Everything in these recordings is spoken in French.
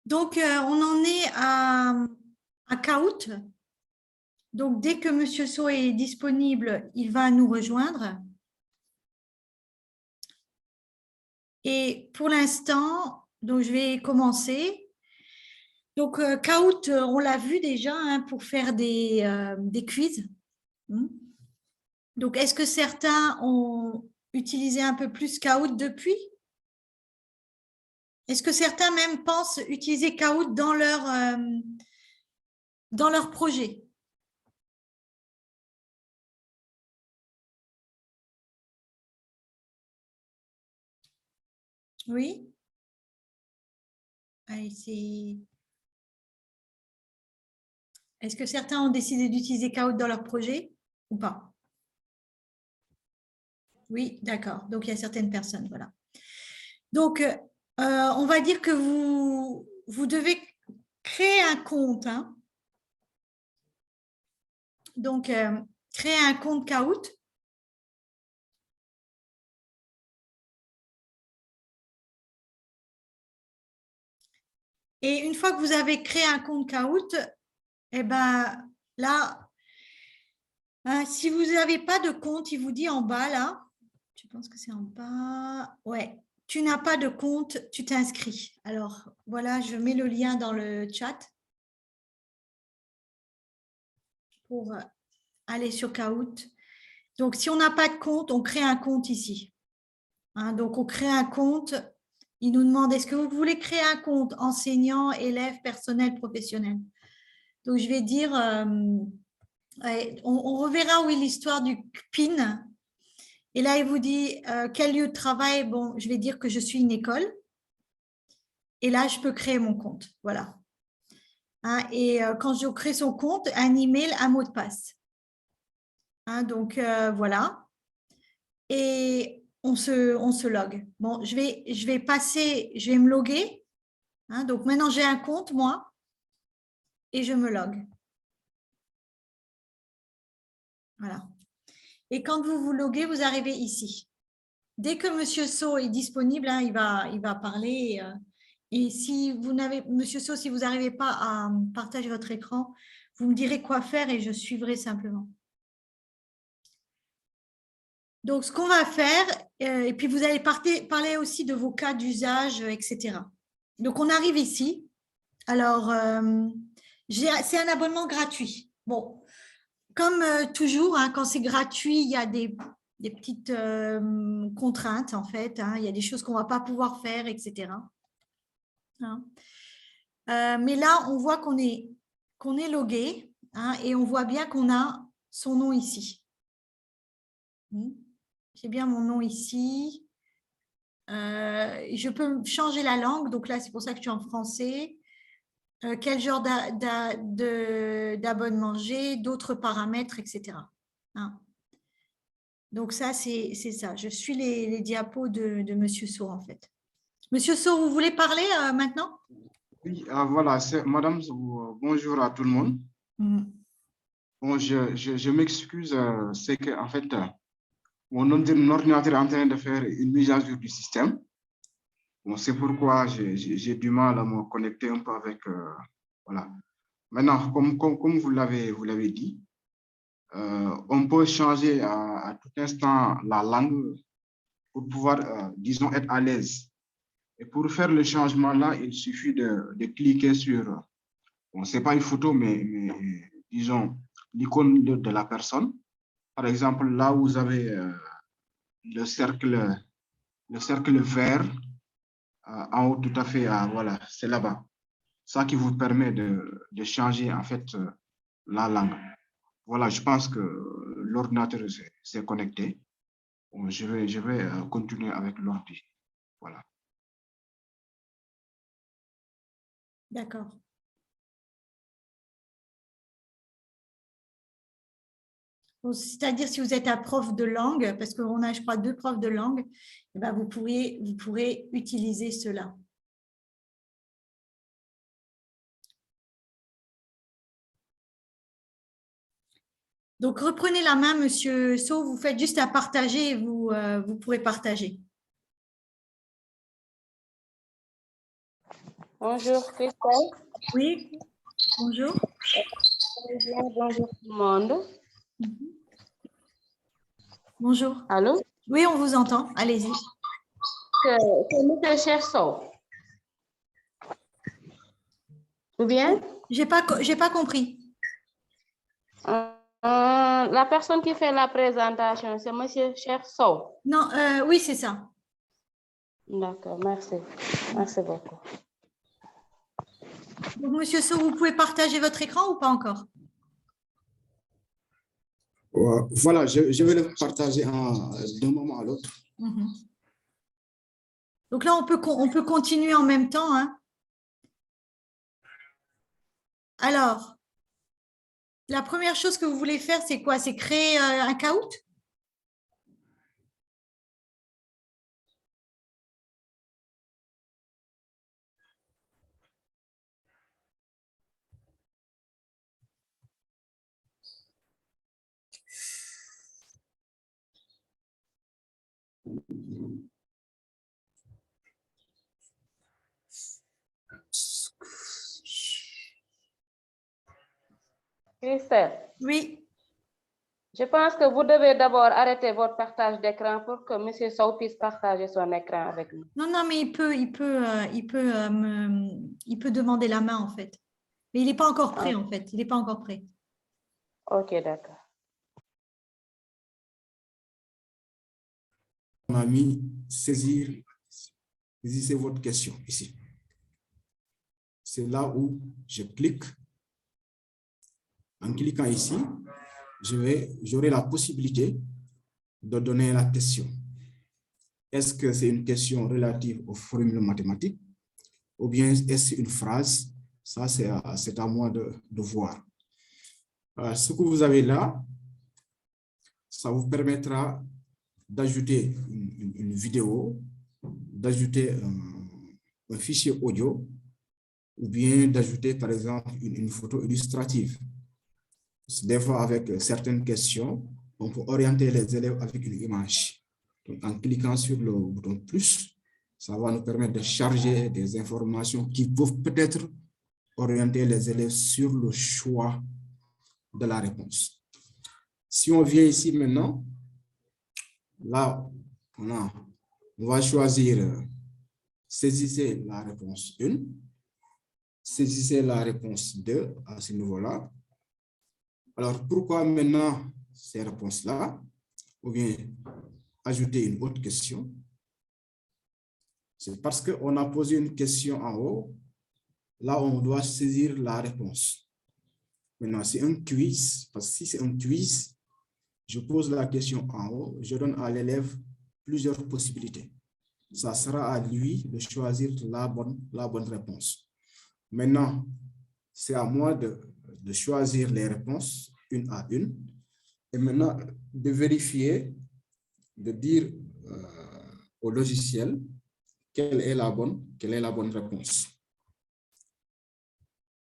Donc, on en est à Kahoot. Donc, dès que Monsieur So est disponible, il va nous rejoindre. Et pour l'instant, donc je vais commencer. Donc, Kahoot, on l'a vu déjà hein, pour faire des quiz. Donc, est-ce que certains ont utilisé un peu plus Kahoot depuis? Est-ce que certains même pensent utiliser Kahoot dans leur projet? Oui? Allez, est-ce que certains ont décidé d'utiliser Kahoot dans leur projet ou pas? Oui, d'accord. Donc, il y a certaines personnes, voilà. Donc, on va dire que vous devez créer un compte. Hein. Donc, créer un compte Kahoot. Et une fois que vous avez créé un compte Kahoot, eh ben, là, hein, si vous n'avez pas de compte, il vous dit en bas, là, je pense que c'est en bas, ouais, tu n'as pas de compte, tu t'inscris. Alors, voilà, je mets le lien dans le chat pour aller sur Kahoot. Donc, si on n'a pas de compte, on crée un compte ici. Hein, donc, on crée un compte. Il nous demande, est-ce que vous voulez créer un compte enseignant, élève, personnel, professionnel? Donc, je vais dire, on reverra où est l'histoire du PIN. Et là, il vous dit, quel lieu de travail? Bon, je vais dire que je suis une école. Et là, je peux créer mon compte. Voilà. Hein, et quand je crée son compte, un email, un mot de passe. Hein, donc, voilà. Et on se log. Bon, je vais me loguer. Hein, donc, maintenant, j'ai un compte, moi, et je me log. Voilà. Et quand vous vous loguez, vous arrivez ici. Dès que Monsieur So est disponible, hein, il va parler. Et si vous n'avez, Monsieur So, si vous n'arrivez pas à partager votre écran, vous me direz quoi faire et je suivrai simplement. Donc, ce qu'on va faire, et puis vous allez parler aussi de vos cas d'usage, etc. Donc, on arrive ici. Alors, c'est un abonnement gratuit. Bon, comme toujours, hein, quand c'est gratuit, il y a des petites contraintes, en fait. Hein, il y a des choses qu'on ne va pas pouvoir faire, etc. Hein. Mais là, on voit qu'on est logué hein, et on voit bien qu'on a son nom ici. J'ai bien mon nom ici. Je peux changer la langue, donc là, c'est pour ça que je suis en français. Quel genre d'abonnement j'ai, d'autres paramètres, etc. Hein. Donc ça, c'est ça. Je suis les diapos de Monsieur So, en fait. Monsieur So, vous voulez parler maintenant? Oui, voilà, madame, bonjour à tout le monde. Bon, je m'excuse, c'est que en fait, mon ordinateur est en train de faire une mise à jour du système. Bon, c'est pourquoi j'ai du mal à me connecter un peu avec. Voilà. Maintenant, comme vous l'avez dit, on peut changer à tout instant la langue pour pouvoir, disons, être à l'aise. Et pour faire le changement là, il suffit de cliquer sur, bon, ce n'est pas une photo, mais disons, l'icône de la personne. Par exemple, là où vous avez le cercle vert, en haut tout à fait, voilà, c'est là-bas. Ça qui vous permet de changer en fait la langue. Voilà, je pense que l'ordinateur s'est connecté. Bon, je vais continuer avec l'ordi. Voilà. D'accord. C'est-à-dire si vous êtes un prof de langue, parce qu'on a, je crois, 2 profs de langue, eh ben vous pourrez utiliser cela. Donc, reprenez la main, Monsieur So, vous faites juste à partager et vous pourrez partager. Bonjour, Christelle. Oui, bonjour. Bonjour tout le monde. Bonjour. Allô? Oui, on vous entend. Allez-y. C'est M. Cherso. Ou bien? J'ai pas compris. La personne qui fait la présentation, c'est M. Cherso. Non, oui, c'est ça. D'accord, merci. Merci beaucoup. Donc, Monsieur Sow, vous pouvez partager votre écran ou pas encore? Voilà, je vais le partager d'un moment à l'autre. Donc là, on peut continuer en même temps, hein. Alors, la première chose que vous voulez faire, c'est quoi? C'est créer un caout? Christelle. Oui. Je pense que vous devez d'abord arrêter votre partage d'écran pour que M. Sow puisse partager son écran avec nous. Non, mais il peut demander la main, en fait. Mais il n'est pas encore prêt, en fait. Il n'est pas encore prêt. Ok, d'accord. Mon ami, saisissez votre question ici. C'est là où je clique. En cliquant ici, j'aurai la possibilité de donner la question. Est-ce que c'est une question relative aux formules mathématiques ou bien est-ce une phrase? Ça, c'est à moi de voir. Ce que vous avez là, ça vous permettra d'ajouter une vidéo, d'ajouter un fichier audio ou bien d'ajouter, par exemple, une photo illustrative. Des fois, avec certaines questions, on peut orienter les élèves avec une image. Donc, en cliquant sur le bouton plus, ça va nous permettre de charger des informations qui peuvent peut-être orienter les élèves sur le choix de la réponse. Si on vient ici maintenant, là, on va choisir saisissez la réponse 1, saisissez la réponse 2 à ce niveau-là. Alors, pourquoi maintenant ces réponses-là? Ou bien ajouter une autre question. C'est parce qu'on a posé une question en haut. Là, on doit saisir la réponse. Maintenant, c'est un quiz. Parce que si c'est un quiz, je pose la question en haut. Je donne à l'élève plusieurs possibilités. Ça sera à lui de choisir la bonne réponse. Maintenant, c'est à moi de choisir les réponses une à une. Et maintenant, de vérifier, de dire au logiciel quelle est la bonne réponse.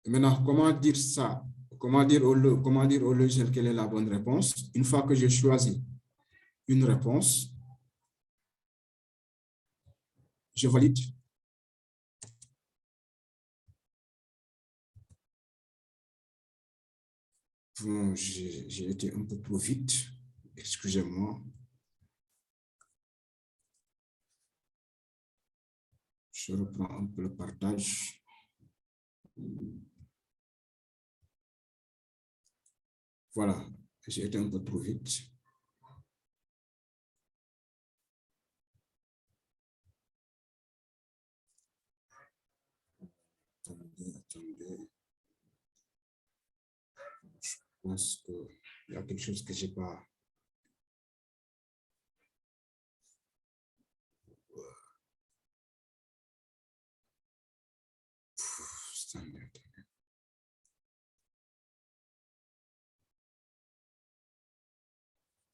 Et maintenant, comment dire ça? Comment dire au logiciel quelle est la bonne réponse? Une fois que j'ai choisi une réponse, je valide. Bon, j'ai été un peu trop vite. Excusez-moi. Je reprends un peu le partage. Voilà, j'ai été un peu trop vite. Attendez. Je pense qu'il y a quelque chose que je n'ai pas.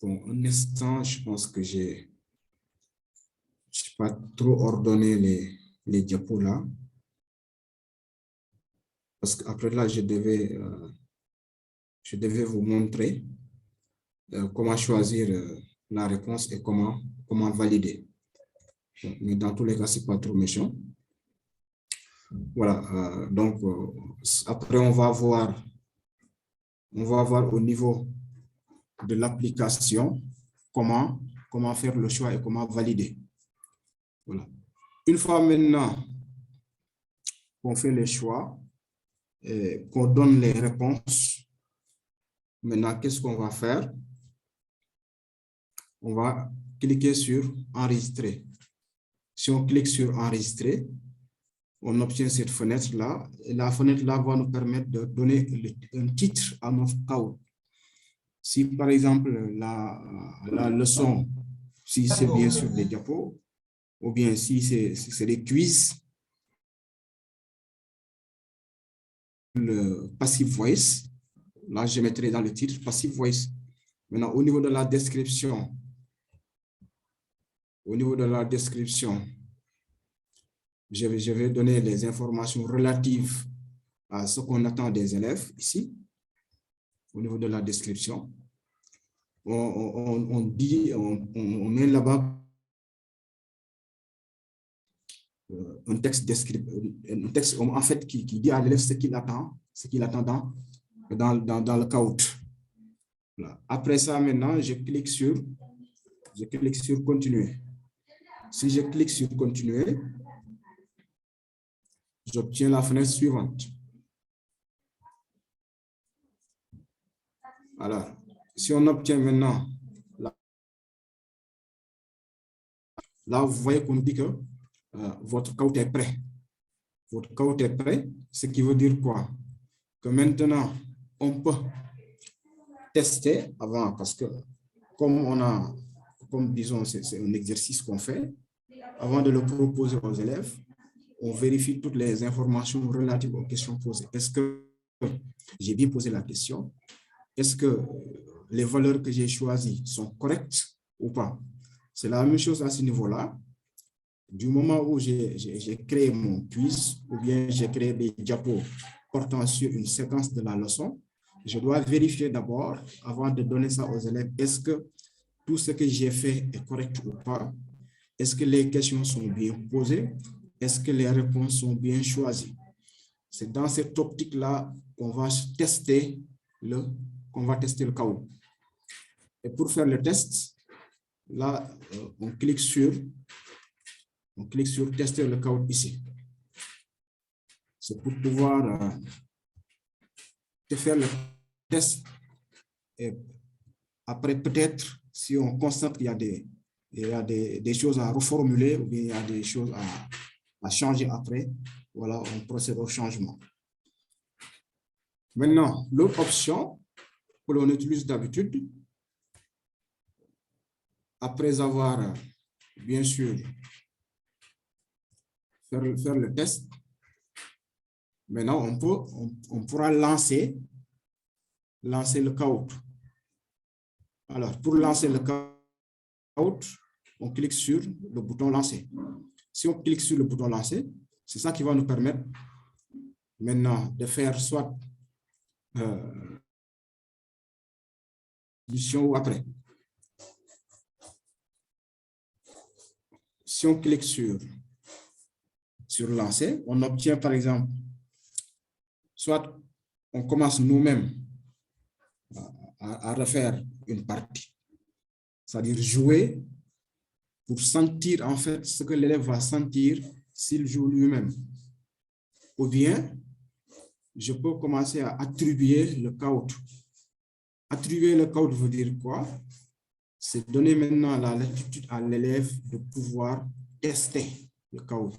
Bon, un instant, je pense que je n'ai pas trop ordonné les diapos là. Parce qu'après là, je devais vous montrer comment choisir la réponse et comment valider. Mais dans tous les cas, ce n'est pas trop méchant. Voilà, donc après on va voir au niveau de l'application comment faire le choix et comment valider. Voilà. Une fois maintenant qu'on fait les choix et qu'on donne les réponses, maintenant qu'est-ce qu'on va faire? On va cliquer sur enregistrer. Si on clique sur enregistrer, on obtient cette fenêtre-là. Et la fenêtre-là va nous permettre de donner un titre à notre code. Si par exemple la leçon, si c'est bien sûr des diapos, ou bien si c'est des quiz, le passive voice, là je mettrai dans le titre passive voice. Maintenant, au niveau de la description, je vais donner les informations relatives à ce qu'on attend des élèves ici. Au niveau de la description, on met là-bas un texte en fait qui dit à l'élève ce qu'il attend dans le caout. Voilà. Après ça, maintenant, je clique sur continuer. Si je clique sur continuer, j'obtiens la fenêtre suivante. Alors, si on obtient maintenant, là vous voyez qu'on dit que votre caout est prêt. Votre caout est prêt, ce qui veut dire quoi? Que maintenant, on peut tester avant, parce que comme disons, c'est un exercice qu'on fait, avant de le proposer aux élèves, on vérifie toutes les informations relatives aux questions posées. Est-ce que j'ai bien posé la question? Est-ce que les valeurs que j'ai choisies sont correctes ou pas? C'est la même chose à ce niveau-là. Du moment où j'ai créé mon quiz ou bien j'ai créé des diapos portant sur une séquence de la leçon, je dois vérifier d'abord, avant de donner ça aux élèves, est-ce que tout ce que j'ai fait est correct ou pas? Est-ce que les questions sont bien posées? Est-ce que les réponses sont bien choisies? C'est dans cette optique-là qu'on va tester le caout. Et pour faire le test, là, on clique sur tester le caout ici. C'est pour pouvoir faire le test. Et après, peut-être, si on constate qu'il y a des choses à reformuler ou bien il y a des choses à changer après, voilà, on procède au changement. Maintenant, l'autre option que l'on utilise d'habitude, après avoir, bien sûr, faire le test, maintenant, on pourra lancer le caout. Alors, pour lancer le caout, on clique sur le bouton lancer. Si on clique sur le bouton lancer, c'est ça qui va nous permettre maintenant de faire soit ou après. Si on clique sur lancer, on obtient par exemple, soit on commence nous-mêmes à refaire une partie, c'est-à-dire jouer pour sentir en fait ce que l'élève va sentir s'il joue lui-même. Ou bien, je peux commencer à attribuer le caout. Attribuer le caout veut dire quoi? C'est donner maintenant la latitude à l'élève de pouvoir tester le caout.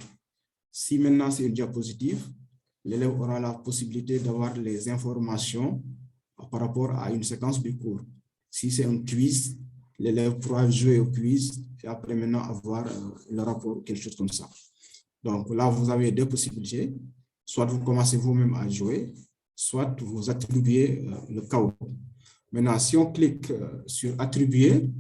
Si maintenant c'est une diapositive, l'élève aura la possibilité d'avoir les informations par rapport à une séquence du cours. Si c'est un quiz, l'élève pourra jouer au quiz et après maintenant avoir le rapport, quelque chose comme ça. Donc là, vous avez deux possibilités. Soit vous commencez vous-même à jouer, soit vous attribuez le caout. Maintenant, si on clique sur attribuer,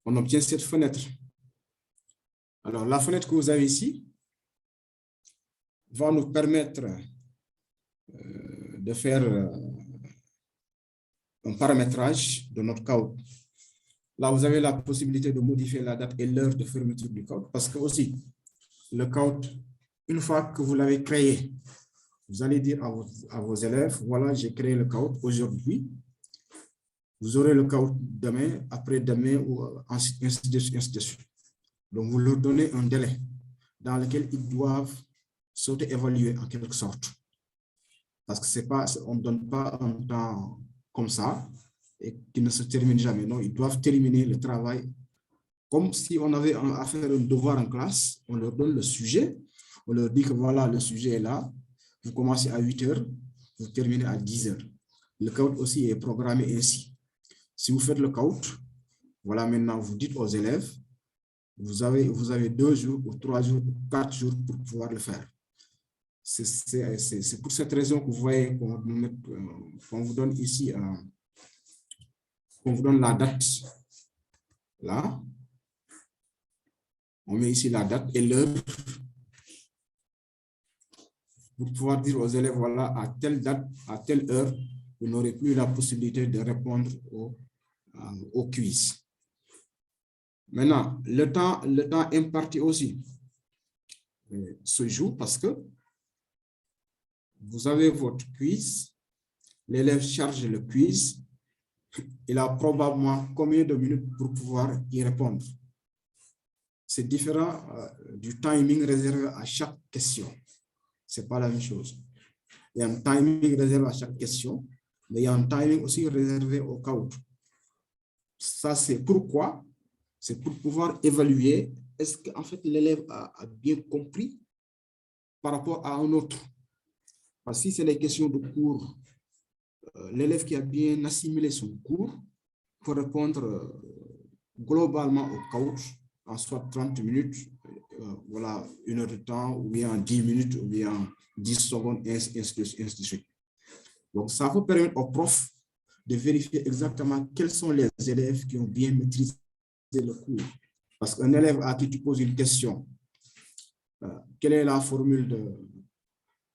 on obtient cette fenêtre. Alors, la fenêtre que vous avez ici va nous permettre de faire un paramétrage de notre caout. Là, vous avez la possibilité de modifier la date et l'heure de fermeture du CAUT, parce que aussi, le CAUT, une fois que vous l'avez créé, vous allez dire à vos élèves, voilà, j'ai créé le CAUT aujourd'hui. Vous aurez le CAUT demain, après-demain, ou ainsi de suite. Donc, vous leur donnez un délai dans lequel ils doivent s'auto-évaluer en quelque sorte. Parce que c'est pas, on ne donne pas un temps comme ça et qui ne se termine jamais. Non, ils doivent terminer le travail comme si on avait à faire un devoir en classe. On leur donne le sujet, on leur dit que voilà, le sujet est là. Vous commencez à 8 heures, vous terminez à 10 heures. Le CAUT aussi est programmé ainsi. Si vous faites le CAUT, voilà, maintenant vous dites aux élèves, vous avez 2 jours ou 3 jours ou 4 jours pour pouvoir le faire. C'est pour cette raison que vous voyez qu'on vous donne ici, qu'on vous donne la date. Là, on met ici la date et l'heure pour pouvoir dire aux élèves, voilà, à telle date, à telle heure, vous n'aurez plus la possibilité de répondre au quiz. Maintenant, le temps imparti aussi se joue parce que vous avez votre quiz, l'élève charge le quiz, il a probablement combien de minutes pour pouvoir y répondre. C'est différent du timing réservé à chaque question. Ce n'est pas la même chose. Il y a un timing réservé à chaque question, mais il y a un timing aussi réservé au CAUT. Ça, c'est pourquoi, c'est pour pouvoir évaluer est-ce qu'en fait l'élève a bien compris par rapport à un autre. Parce que si c'est des questions de cours, l'élève qui a bien assimilé son cours peut répondre globalement au CAUT en soit 30 minutes, voilà, 1 heure de temps, ou bien 10 minutes, ou bien 10 secondes, ainsi de suite. Donc, ça peut permettre aux profs de vérifier exactement quels sont les élèves qui ont bien maîtrisé le cours. Parce qu'un élève à qui tu poses une question, quelle est la formule de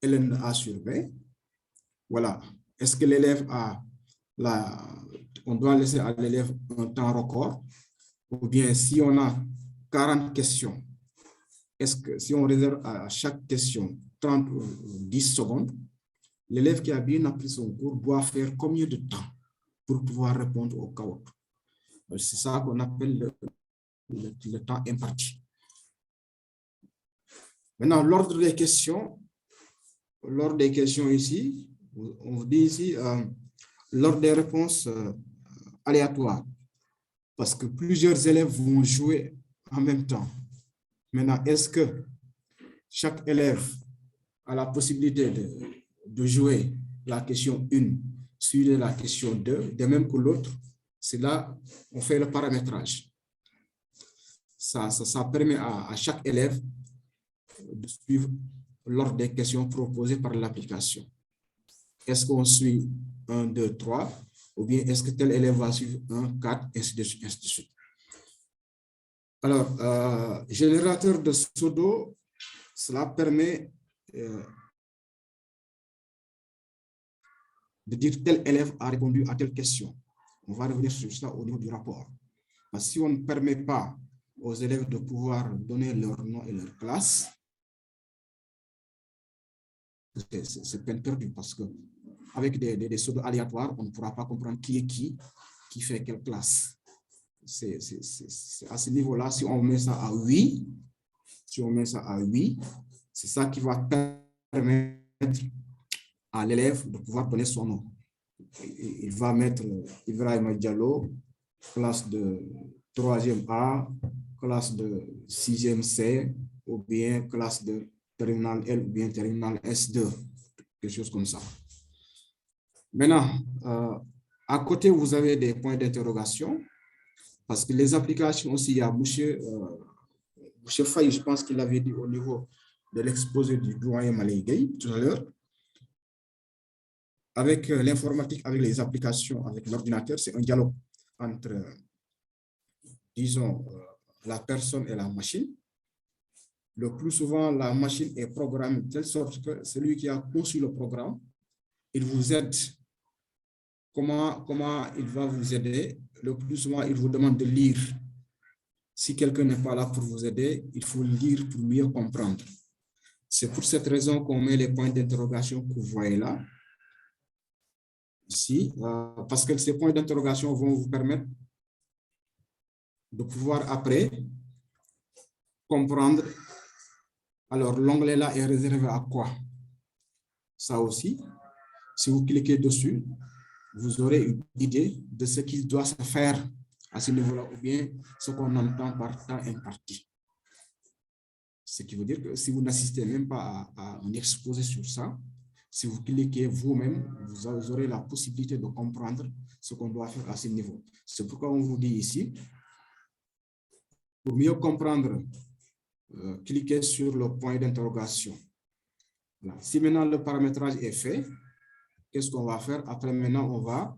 ln A sur B? Voilà. Est-ce que l'élève a on doit laisser à l'élève un temps record? Ou bien si on a 40 questions, est-ce que si on réserve à chaque question 30 ou 10 secondes, l'élève qui a bien appris son cours doit faire combien de temps pour pouvoir répondre au CAUT? C'est ça qu'on appelle le temps imparti. Maintenant, l'ordre des questions ici, on vous dit ici, l'ordre des réponses aléatoires, parce que plusieurs élèves vont jouer en même temps. Maintenant, est-ce que chaque élève a la possibilité de jouer la question 1 suivie de la question 2, de même que l'autre? C'est là on fait le paramétrage. Ça permet à chaque élève de suivre l'ordre des questions proposées par l'application. Est-ce qu'on suit 1, 2, 3, ou bien est-ce que tel élève va suivre 1, 4, ainsi de suite. Alors, générateur de pseudo, cela permet de dire tel élève a répondu à telle question. On va revenir sur ça au niveau du rapport. Parce que si on ne permet pas aux élèves de pouvoir donner leur nom et leur classe, c'est peine perdue parce que avec des pseudos aléatoires, on ne pourra pas comprendre qui est qui fait quelle classe. C'est à ce niveau-là, si on met ça à 8, c'est ça qui va permettre à l'élève de pouvoir donner son nom. Il va mettre Ibrahima Diallo, classe de 3e A, classe de 6e C, ou bien classe de terminale L, ou bien terminale S2, quelque chose comme ça. Maintenant, à côté, vous avez des points d'interrogation, parce que les applications aussi, il y a monsieur Faye, je pense qu'il avait dit au niveau de l'exposé du doyen Malay Gueye tout à l'heure, avec l'informatique, avec les applications, avec l'ordinateur, c'est un dialogue entre, disons, la personne et la machine. Le plus souvent, la machine est programmée de telle sorte que celui qui a conçu le programme, il vous aide comment il va vous aider? Le plus souvent, il vous demande de lire. Si quelqu'un n'est pas là pour vous aider, il faut lire pour mieux comprendre. C'est pour cette raison qu'on met les points d'interrogation que vous voyez là. Ici, parce que ces points d'interrogation vont vous permettre de pouvoir après comprendre. Alors, l'onglet là est réservé à quoi? Ça aussi, si vous cliquez dessus, vous aurez une idée de ce qui doit se faire à ce niveau-là, ou bien ce qu'on entend par temps imparti. Ce qui veut dire que si vous n'assistez même pas à un exposé sur ça, si vous cliquez vous-même, vous aurez la possibilité de comprendre ce qu'on doit faire à ce niveau. C'est pourquoi on vous dit ici, pour mieux comprendre, cliquez sur le point d'interrogation. Si maintenant le paramétrage est fait, qu'est-ce qu'on va faire? Après, maintenant, on va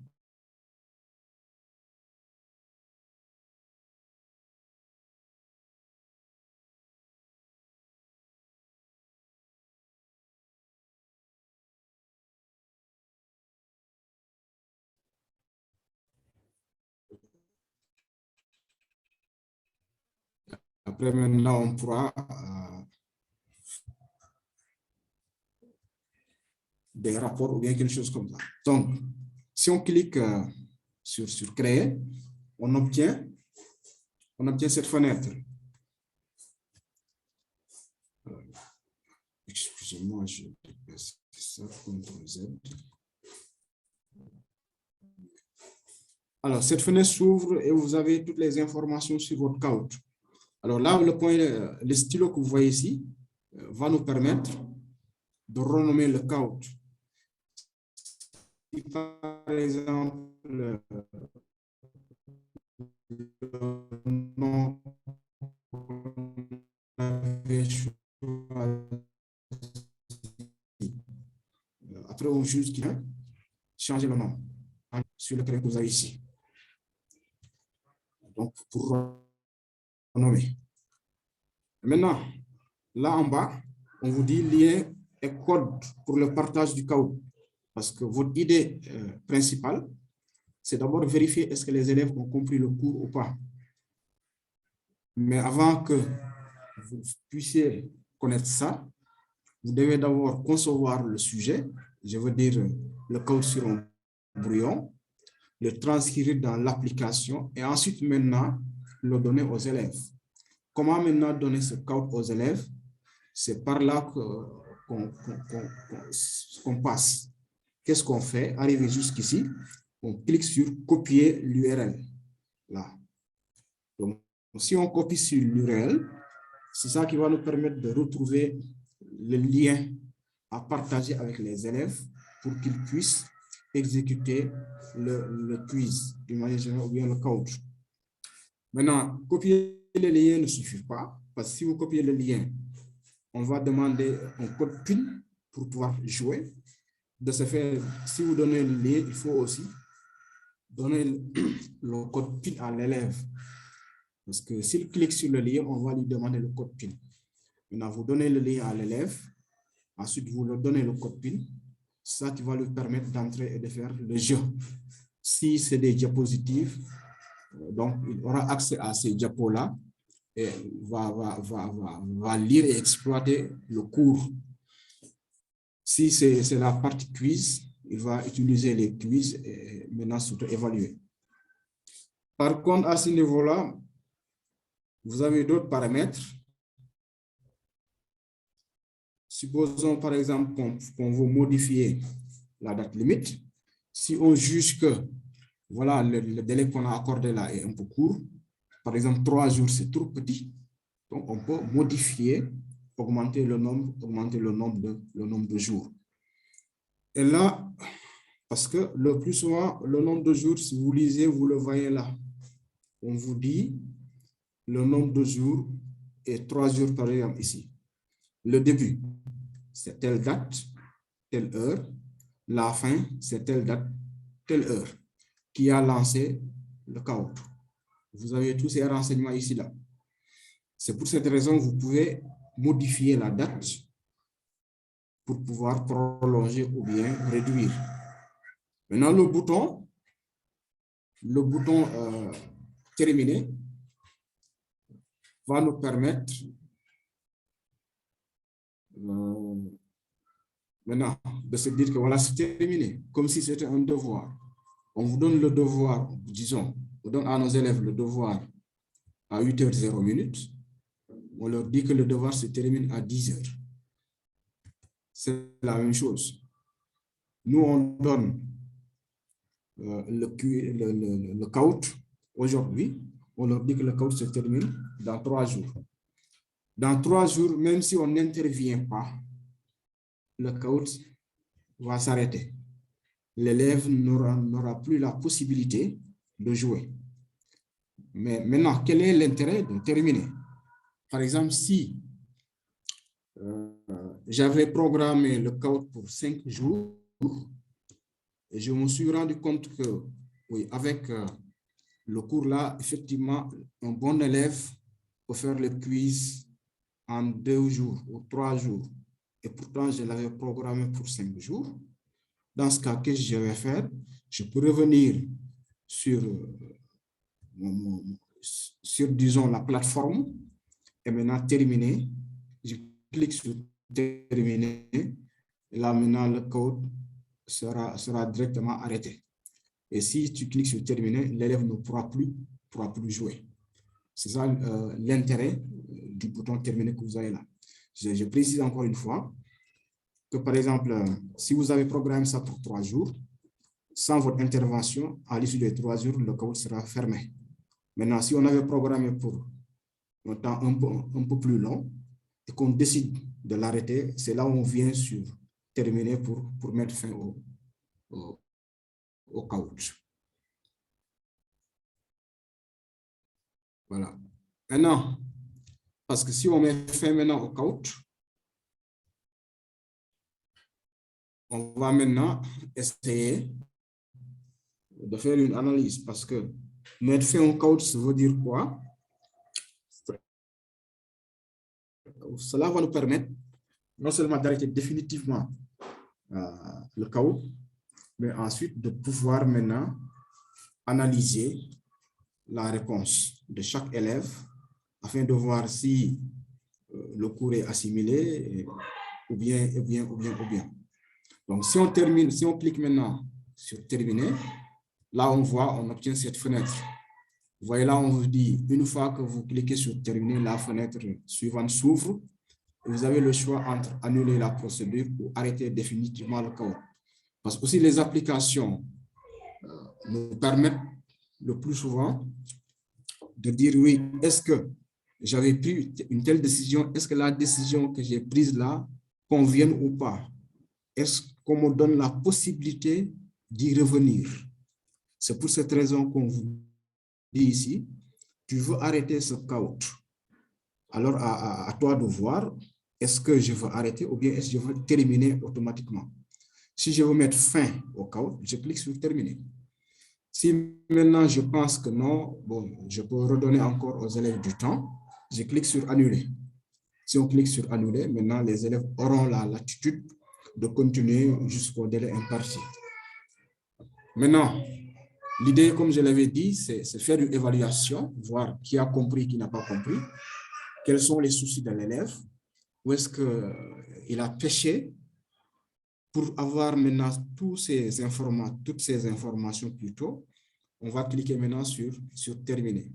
on pourra des rapports ou bien quelque chose comme ça. Donc, si on clique sur créer, on obtient cette fenêtre. Excusez-moi, je déplace ça, CTRL Z. Alors, cette fenêtre s'ouvre et vous avez toutes les informations sur votre count. Alors là, le stylo que vous voyez ici va nous permettre de renommer le count. Si par exemple, le nom avait choisi, après on juste changer le nom sur le crayon que vous avez ici. Donc, pour renommer. Maintenant, là en bas, on vous dit lien et code pour le partage du count. Parce que votre idée principale, c'est d'abord vérifier est-ce que les élèves ont compris le cours ou pas. Mais avant que vous puissiez connaître ça, vous devez d'abord concevoir le sujet, je veux dire le code sur un brouillon, le transcrire dans l'application et ensuite maintenant le donner aux élèves. Comment maintenant donner ce code aux élèves? C'est par là qu'on passe. Qu'est-ce qu'on fait? Arrivé jusqu'ici, on clique sur copier l'URL. Là. Donc, si on copie sur l'URL, c'est ça qui va nous permettre de retrouver le lien à partager avec les élèves pour qu'ils puissent exécuter le quiz d'une manière générale ou bien le code. Maintenant, copier le lien ne suffit pas parce que si vous copiez le lien, on va demander un code PIN pour pouvoir jouer. De ce fait, si vous donnez le lien, il faut aussi donner le code PIN à l'élève. Parce que s'il clique sur le lien, on va lui demander le code PIN. Maintenant, vous donnez le lien à l'élève. Ensuite, vous lui donnez le code PIN. Ça qui va lui permettre d'entrer et de faire le jeu. Si c'est des diapositives, donc il aura accès à ces diapos-là et va lire et exploiter le cours. Si c'est la partie quiz, il va utiliser les quiz et maintenant s'auto-évaluer. Par contre, à ce niveau-là, vous avez d'autres paramètres. Supposons par exemple qu'on veut modifier la date limite. Si on juge que voilà, le délai qu'on a accordé là est un peu court, par exemple 3 jours c'est trop petit, donc on peut modifier, augmenter le nombre de jours. Et là, parce que le plus souvent, le nombre de jours, si vous lisez, vous le voyez là. On vous dit le nombre de jours est 3 jours par exemple ici. Le début, c'est telle date, telle heure. La fin, c'est telle date, telle heure. Qui a lancé le count. Vous avez tous ces renseignements ici là. C'est pour cette raison que vous pouvez modifier la date pour pouvoir prolonger ou bien réduire. Maintenant, le bouton terminer va nous permettre maintenant de se dire que voilà, c'est terminé, comme si c'était un devoir. On vous donne le devoir, disons, on donne à nos élèves le devoir à 8h00. On leur dit que le devoir se termine à 10h. C'est la même chose. Nous, on donne le caout aujourd'hui. On leur dit que le caout se termine dans 3 jours. Dans 3 jours, même si on n'intervient pas, le caout va s'arrêter. L'élève n'aura plus la possibilité de jouer. Mais maintenant, quel est l'intérêt de terminer? Par exemple, si j'avais programmé le caout pour 5 jours, et je me suis rendu compte que, oui, avec le cours-là, effectivement, un bon élève peut faire le quiz en 2 jours ou 3 jours. Et pourtant, je l'avais programmé pour 5 jours. Dans ce cas, qu'est-ce que je vais faire? Je peux revenir sur, disons, la plateforme et maintenant terminer. Je clique sur terminer. Et là, maintenant, le code sera directement arrêté. Et si tu cliques sur terminer, l'élève ne pourra plus jouer. C'est ça l'intérêt du bouton terminer que vous avez là. Je précise encore une fois que, par exemple, si vous avez programmé ça pour 3 jours, sans votre intervention, à l'issue des 3 jours, le code sera fermé. Maintenant, si on avait programmé pour un temps un peu plus long et qu'on décide de l'arrêter, c'est là où on vient sur terminer pour mettre fin au caout. Voilà. Maintenant, parce que si on met fin maintenant au caout, on va maintenant essayer de faire une analyse parce que mettre fin au caout, ça veut dire quoi? Cela va nous permettre non seulement d'arrêter définitivement le caout, mais ensuite de pouvoir maintenant analyser la réponse de chaque élève afin de voir si le cours est assimilé ou bien. Donc, si on termine, si on clique maintenant sur terminer, là on voit, on obtient cette fenêtre. Vous voyez là, on vous dit, une fois que vous cliquez sur terminer, la fenêtre suivante s'ouvre. Vous avez le choix entre annuler la procédure ou arrêter définitivement le caout. Parce que aussi les applications nous permettent le plus souvent de dire oui, est-ce que j'avais pris une telle décision, est-ce que la décision que j'ai prise là convient ou pas? Est-ce qu'on me donne la possibilité d'y revenir? C'est pour cette raison qu'on vous dit ici, tu veux arrêter ce caout. Alors, à toi de voir, est-ce que je veux arrêter ou bien est-ce que je veux terminer automatiquement? Si je veux mettre fin au caout, je clique sur terminer. Si maintenant je pense que non, bon, je peux redonner encore aux élèves du temps, je clique sur annuler. Si on clique sur annuler, maintenant les élèves auront la latitude de continuer jusqu'au délai imparti. Maintenant, l'idée, comme je l'avais dit, c'est faire une évaluation, voir qui a compris, qui n'a pas compris, quels sont les soucis de l'élève, où est-ce qu'il a péché, pour avoir maintenant toutes ces informations plutôt. On va cliquer maintenant sur terminer.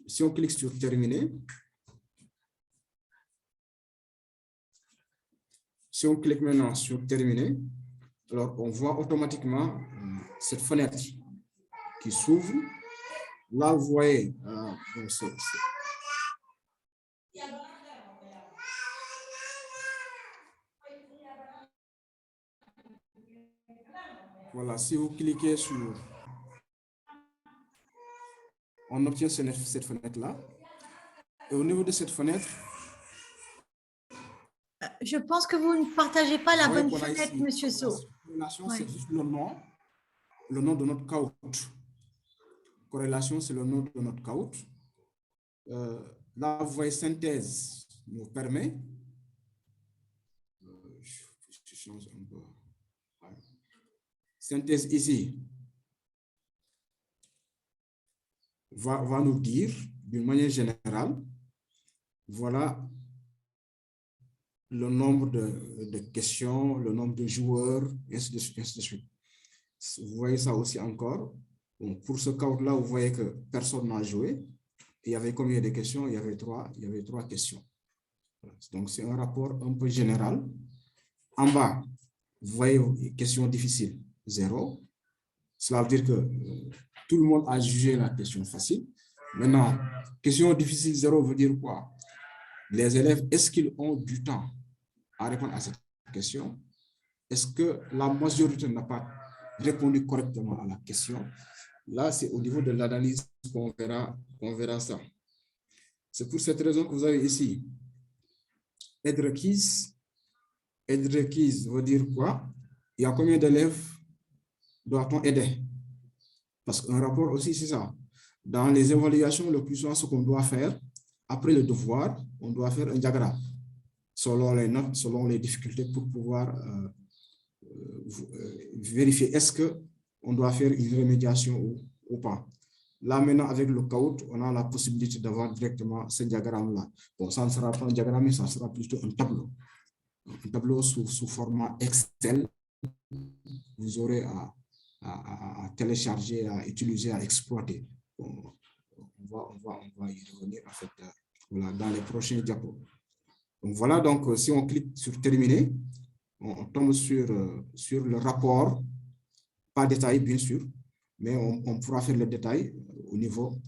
Si on clique sur terminer, si on clique maintenant sur terminer, alors on voit automatiquement cette fenêtre qui s'ouvre. Là, vous voyez, voilà, si vous cliquez sur, on obtient cette fenêtre-là. Et au niveau de cette fenêtre, je pense que vous ne partagez pas la bonne fenêtre, Monsieur Sow. Corrélation, c'est juste le nom de notre caout. Corrélation, c'est le nom de notre caout. Là, vous voyez, synthèse nous permet. Je change un peu. synthèse ici va nous dire, d'une manière générale, voilà le nombre de questions, le nombre de joueurs, et ainsi de suite, ainsi de suite. Vous voyez ça aussi encore. Bon, pour ce cas-là, vous voyez que personne n'a joué. Il y avait combien de questions? Il y avait trois questions. Donc, c'est un rapport un peu général. En bas, vous voyez, question difficile, 0. Cela veut dire que tout le monde a jugé la question facile. Maintenant, question difficile, 0 veut dire quoi? Les élèves, est-ce qu'ils ont du temps à répondre à cette question? Est-ce que la majorité n'a pas répondu correctement à la question? Là, c'est au niveau de l'analyse qu'on verra ça. C'est pour cette raison que vous avez ici aide requise. Aide requise veut dire quoi? Il y a combien d'élèves doit-on aider? Parce qu'un rapport aussi, c'est ça. Dans les évaluations, le plus souvent, ce qu'on doit faire, après le devoir, on doit faire un diagramme selon les notes, selon les difficultés pour pouvoir vérifier est-ce qu'on doit faire une remédiation ou pas. Là, maintenant, avec le CAUT, on a la possibilité d'avoir directement ce diagramme-là. Bon, ça ne sera pas un diagramme, mais ça sera plutôt un tableau. Un tableau sous format Excel. Vous aurez à télécharger, à utiliser, à exploiter. Bon, on va y revenir en fait, voilà, dans les prochains diapos. Donc voilà, donc si on clique sur terminer, on tombe sur le rapport, pas détaillé bien sûr, mais on pourra faire le détail au niveau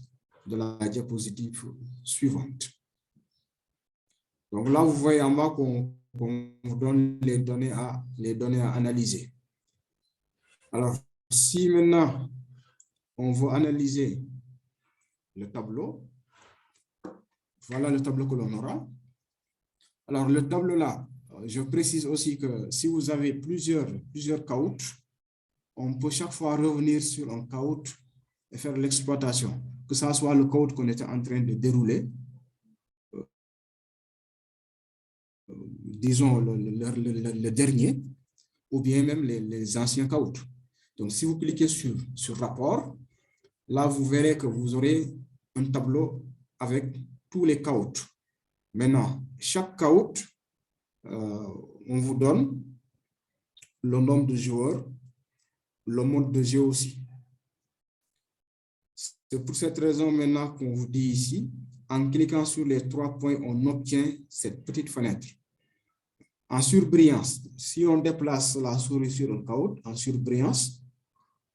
de la diapositive suivante. Donc là, vous voyez en bas qu'on vous donne les données à analyser. Alors, si maintenant on veut analyser le tableau, voilà le tableau que l'on aura. Alors, le tableau là, je précise aussi que si vous avez plusieurs CAUT, on peut chaque fois revenir sur un CAUT et faire l'exploitation, que ce soit le CAUT qu'on était en train de dérouler, disons le dernier, ou bien même les anciens CAUT. Donc, si vous cliquez sur rapport, là, vous verrez que vous aurez un tableau avec tous les CAUT. Maintenant, chaque CAUT, on vous donne le nombre de joueurs, le mode de jeu aussi. C'est pour cette raison maintenant qu'on vous dit ici, en cliquant sur les 3 points, on obtient cette petite fenêtre. En surbrillance, si on déplace la souris sur un CAUT, en surbrillance,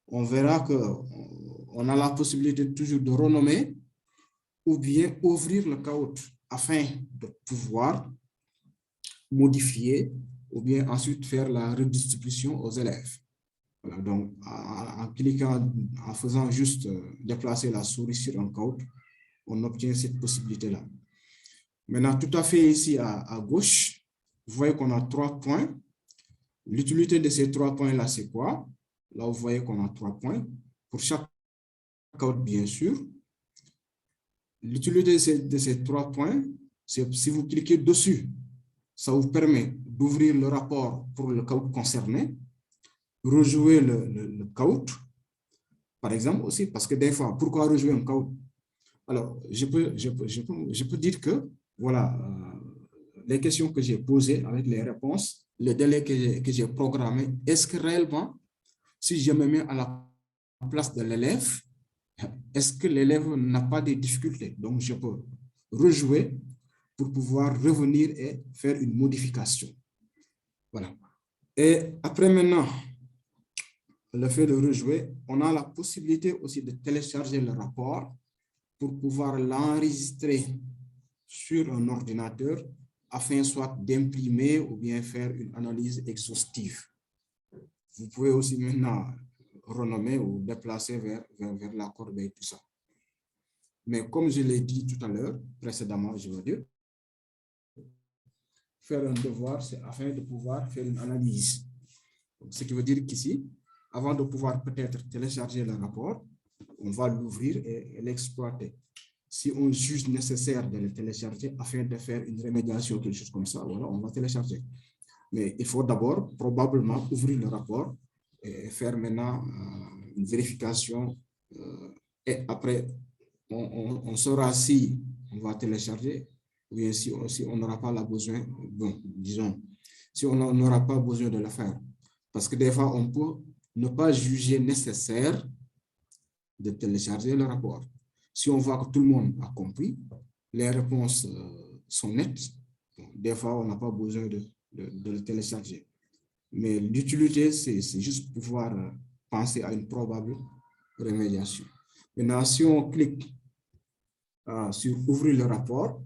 on verra qu'on a la possibilité toujours de renommer ou bien ouvrir le CAUT afin de pouvoir modifier ou bien ensuite faire la redistribution aux élèves. Voilà, donc en cliquant, en faisant juste déplacer la souris sur un CAUT, on obtient cette possibilité-là. Maintenant, tout à fait ici à gauche, vous voyez qu'on a 3 points. L'utilité de ces 3 points-là, c'est quoi? Là, vous voyez qu'on a 3 points. Pour chaque CAUT, bien sûr. L'utilité de ces 3 points, c'est si vous cliquez dessus, ça vous permet d'ouvrir le rapport pour le CAUT concerné, rejouer le CAUT, par exemple aussi, parce que des fois, pourquoi rejouer un CAUT? Alors, je peux dire que, voilà, les questions que j'ai posées avec les réponses, le délai que j'ai programmé, est-ce que réellement, si je me mets à la place de l'élève, est-ce que l'élève n'a pas de difficultés? Donc, je peux rejouer pour pouvoir revenir et faire une modification. Voilà. Et après maintenant, le fait de rejouer, on a la possibilité aussi de télécharger le rapport pour pouvoir l'enregistrer sur un ordinateur afin soit d'imprimer ou bien faire une analyse exhaustive. Vous pouvez aussi maintenant renommer ou déplacer vers la corbeille, tout ça. Mais comme je l'ai dit tout à l'heure, précédemment, je veux dire, faire un devoir, c'est afin de pouvoir faire une analyse. Donc, ce qui veut dire qu'ici, avant de pouvoir peut-être télécharger le rapport, on va l'ouvrir et l'exploiter. Si on juge nécessaire de le télécharger afin de faire une remédiation, quelque chose comme ça, voilà, on va télécharger. Mais il faut d'abord probablement ouvrir le rapport et faire maintenant une vérification. Et après, on saura si on va télécharger ou bien si on n'aura pas besoin, bon, disons, si on n'aura pas besoin de le faire. Parce que des fois, on peut ne pas juger nécessaire de télécharger le rapport. Si on voit que tout le monde a compris, les réponses sont nettes, des fois, on n'a pas besoin de le télécharger. Mais l'utilité, c'est juste pouvoir penser à une probable remédiation. Maintenant, si on clique sur ouvrir le rapport,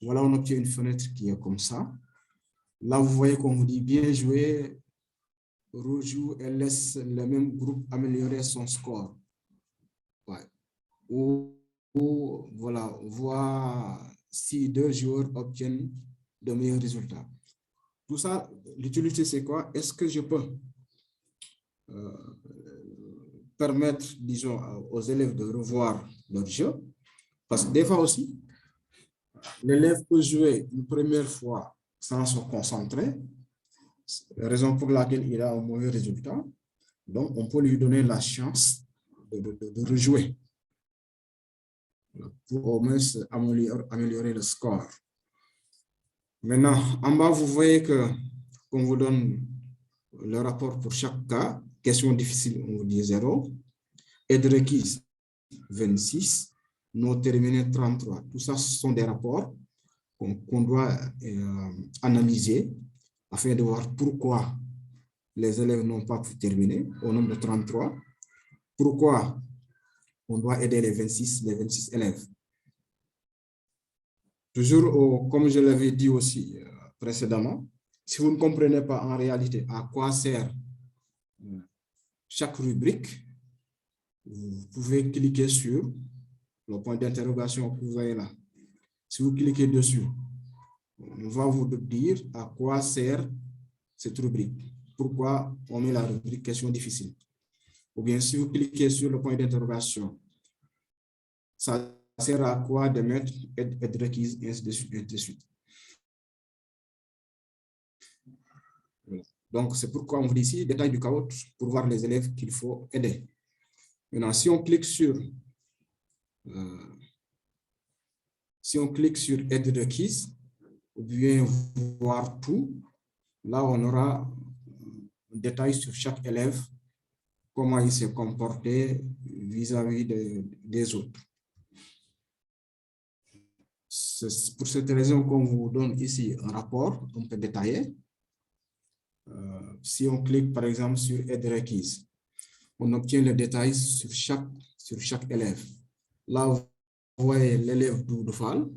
voilà, on obtient une fenêtre qui est comme ça. Là, vous voyez qu'on vous dit bien joué, rejoue et laisse le même groupe améliorer son score. Ouais. Ou voilà, voir si 2 joueurs obtiennent de meilleurs résultats. Tout ça, l'utilité, c'est quoi? Est-ce que je peux permettre, disons, aux élèves de revoir leur jeu? Parce que des fois aussi, l'élève peut jouer une première fois sans se concentrer, raison pour laquelle il a un mauvais résultat. Donc, on peut lui donner la chance de rejouer pour au moins améliorer le score. Maintenant, en bas, vous voyez qu'on vous donne le rapport pour chaque cas. Question difficile, on vous dit 0. Aide requise, 26. Non terminé, 33. Tout ça, ce sont des rapports qu'on doit analyser afin de voir pourquoi les élèves n'ont pas pu terminer au nombre de 33. Pourquoi on doit aider les 26 élèves. Toujours, comme je l'avais dit aussi précédemment, si vous ne comprenez pas en réalité à quoi sert chaque rubrique, vous pouvez cliquer sur le point d'interrogation que vous voyez là. Si vous cliquez dessus, on va vous dire à quoi sert cette rubrique. Pourquoi on met la rubrique question difficile. Ou bien si vous cliquez sur le point d'interrogation, ça sert à quoi de mettre aide requise, et ainsi de suite. Donc, c'est pourquoi on vous dit ici, détail du caout pour voir les élèves qu'il faut aider. Maintenant, si on clique sur aide requise, ou bien voir tout, là, on aura un détail sur chaque élève, comment il s'est comporté vis-à-vis des autres. C'est pour cette raison qu'on vous donne ici un rapport un peu détaillé. Si on clique par exemple sur aide requise, on obtient le détail sur chaque élève. Là, vous voyez l'élève Doudoufal.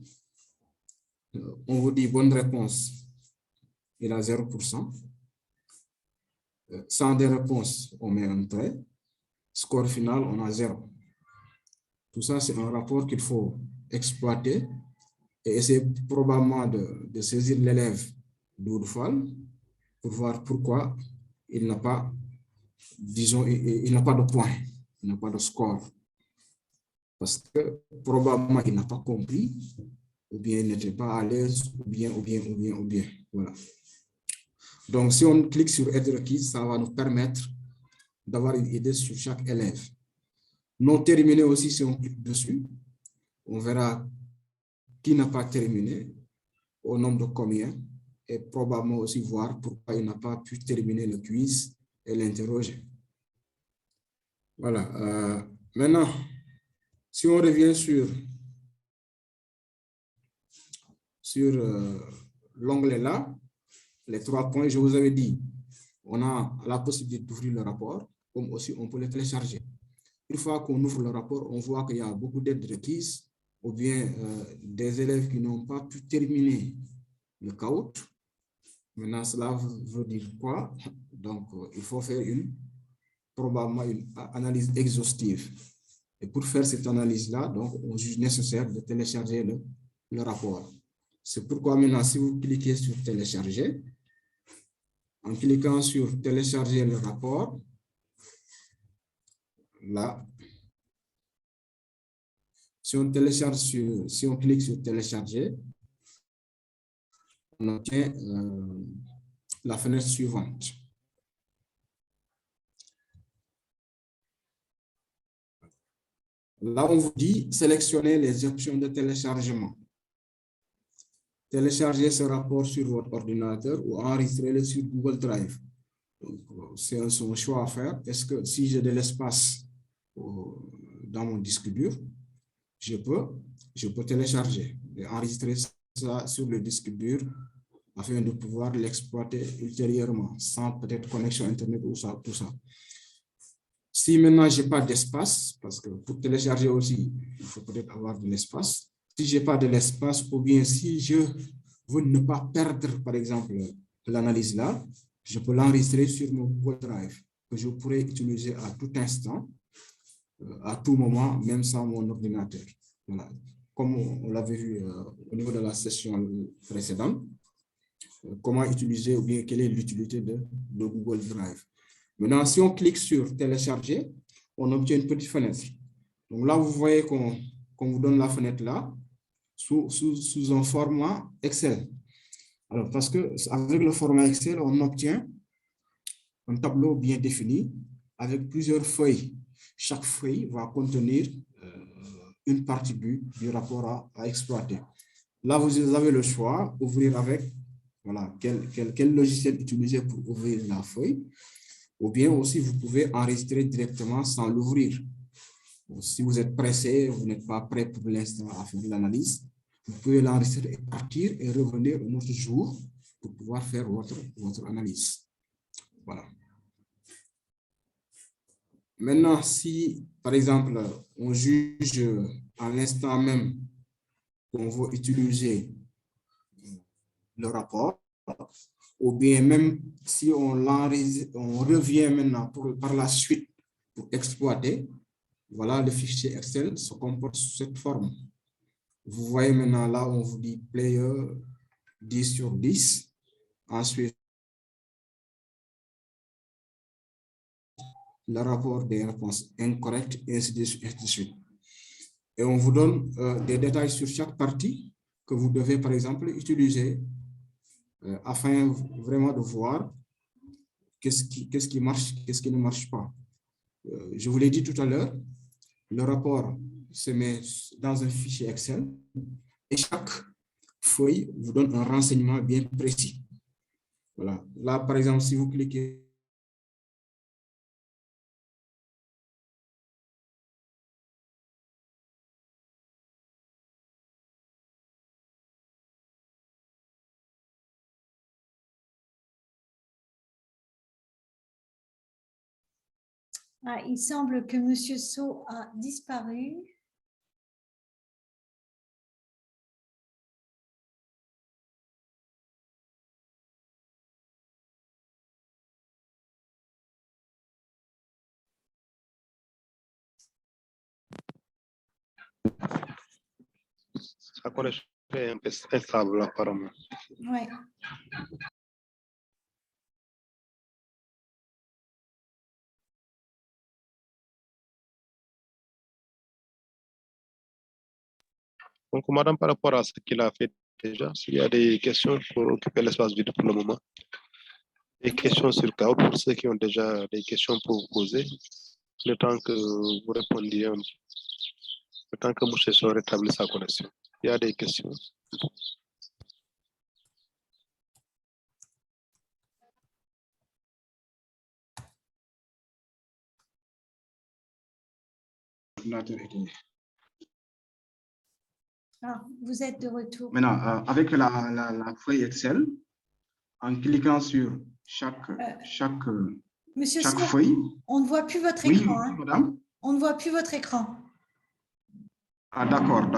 On vous dit bonne réponse, il a 0%. Sans des réponses, on met un trait. Score final, on a 0. Tout ça, c'est un rapport qu'il faut exploiter et essayer probablement de saisir l'élève Doudoufal pour voir pourquoi il n'a pas, disons, il n'a pas de points, il n'a pas de score. Parce que probablement il n'a pas compris, ou bien il n'était pas à l'aise, ou bien. Voilà. Donc, si on clique sur aide requise, ça va nous permettre d'avoir une idée sur chaque élève. Non terminé aussi, si on clique dessus, on verra qui n'a pas terminé, au nombre de combien, et probablement aussi voir pourquoi il n'a pas pu terminer le quiz et l'interroger. Voilà. Maintenant, si on revient sur l'onglet là, les 3 points, je vous avais dit, on a la possibilité d'ouvrir le rapport, comme aussi on peut le télécharger. Une fois qu'on ouvre le rapport, on voit qu'il y a beaucoup d'aides requises, ou bien des élèves qui n'ont pas pu terminer le caout. Maintenant, cela veut dire quoi? Donc, il faut faire probablement une analyse exhaustive. Et pour faire cette analyse-là, donc, on juge nécessaire de télécharger le rapport. C'est pourquoi maintenant, si vous cliquez sur télécharger, en cliquant sur télécharger le rapport, là, si on clique sur télécharger, on obtient la fenêtre suivante. Là, on vous dit sélectionnez les options de téléchargement. Téléchargez ce rapport sur votre ordinateur ou enregistrez-le sur Google Drive. C'est un choix à faire. Est-ce que si j'ai de l'espace dans mon disque dur, je peux télécharger et enregistrer ça sur le disque dur afin de pouvoir l'exploiter ultérieurement sans peut-être connexion Internet ou ça, tout ça. Si maintenant je n'ai pas d'espace, parce que pour télécharger aussi, il faut peut-être avoir de l'espace. Si je n'ai pas de l'espace, ou bien si je veux ne pas perdre, par exemple, l'analyse là, je peux l'enregistrer sur mon Google Drive, que je pourrais utiliser à tout instant, à tout moment, même sans mon ordinateur. Voilà. Comme on l'avait vu au niveau de la session précédente, comment utiliser ou bien quelle est l'utilité de Google Drive. Maintenant, si on clique sur télécharger, on obtient une petite fenêtre. Donc là, vous voyez qu'on vous donne la fenêtre là sous un format Excel. Alors, parce que avec le format Excel, on obtient un tableau bien défini avec plusieurs feuilles. Chaque feuille va contenir une partie du rapport à exploiter. Là, vous avez le choix, ouvrir avec, voilà, quel logiciel utiliser pour ouvrir la feuille. Ou bien aussi, vous pouvez enregistrer directement sans l'ouvrir. Si vous êtes pressé, vous n'êtes pas prêt pour l'instant à faire l'analyse, vous pouvez l'enregistrer et partir et revenir un autre jour pour pouvoir faire votre analyse. Voilà. Maintenant, si, par exemple, on juge à l'instant même qu'on veut utiliser le rapport, ou bien même si on revient maintenant par la suite pour exploiter, voilà, le fichier Excel se comporte sous cette forme. Vous voyez maintenant là, on vous dit player 10 sur 10. Ensuite, le rapport des réponses incorrectes, et ainsi de suite. Et on vous donne des détails sur chaque partie que vous devez, par exemple, utiliser afin vraiment de voir qu'est-ce qui marche, qu'est-ce qui ne marche pas. Je vous l'ai dit tout à l'heure, le rapport se met dans un fichier Excel et chaque feuille vous donne un renseignement bien précis. Voilà. Là, par exemple, si vous cliquez il semble que M. Sow a disparu. Ça correspond un peu instable apparemment. Ouais. Donc, madame, par rapport à ce qu'il a fait déjà, s'il y a des questions pour occuper l'espace vide pour le moment, des questions sur KO pour ceux qui ont déjà des questions pour vous poser, le temps que vous répondiez, le temps que M. Sow rétablit sa connexion. Il y a des questions. Ah, vous êtes de retour. Maintenant, avec la feuille Excel, en cliquant sur chaque Monsieur Sow, feuille. On ne voit plus votre Oui, écran. Hein. madame. On ne voit plus votre écran. Ah, d'accord.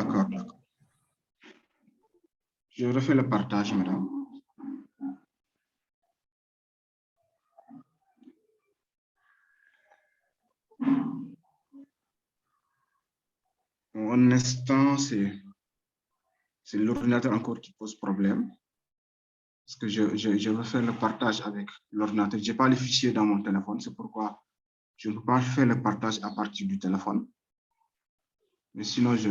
Je refais le partage, madame. Un instant, c'est l'ordinateur encore qui pose problème. Parce que je veux faire le partage avec l'ordinateur. Je n'ai pas le fichier dans mon téléphone, c'est pourquoi je ne peux pas faire le partage à partir du téléphone. Mais sinon, je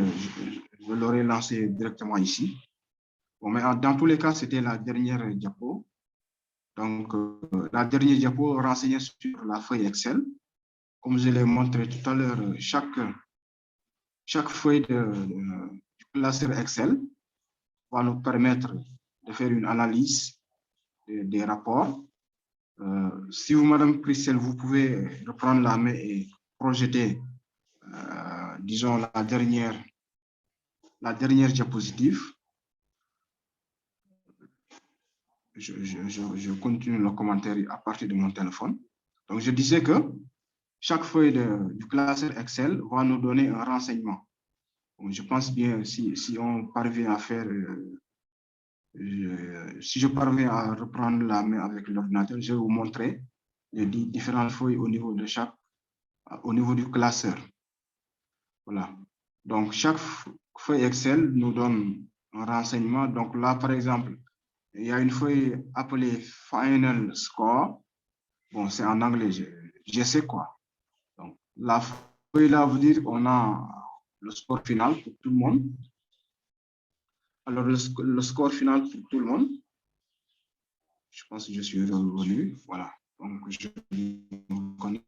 l'aurais lancé directement ici. Bon, mais dans tous les cas, c'était la dernière diapo. Donc, la dernière diapo renseignait sur la feuille Excel. Comme je l'ai montré tout à l'heure, chaque chaque feuille du classeur Excel va nous permettre de faire une analyse des rapports. Si vous, Madame Christelle, vous pouvez reprendre la main et projeter, disons, la dernière diapositive. Je continue le commentaire à partir de mon téléphone. Donc, je disais que chaque feuille du classeur Excel va nous donner un renseignement. Donc, je pense bien, si on parvient à faire, si je parviens à reprendre la main avec l'ordinateur, je vais vous montrer les différentes feuilles au niveau de au niveau du classeur. Voilà. Donc, chaque feuille Excel nous donne un renseignement. Donc là, par exemple, il y a une feuille appelée Final Score. Bon, c'est en anglais, je sais quoi. Donc, la feuille là veut dire qu'on a le score final pour tout le monde. Alors, le score final pour tout le monde, je pense que je suis revenu. Voilà. Donc, je me connecte.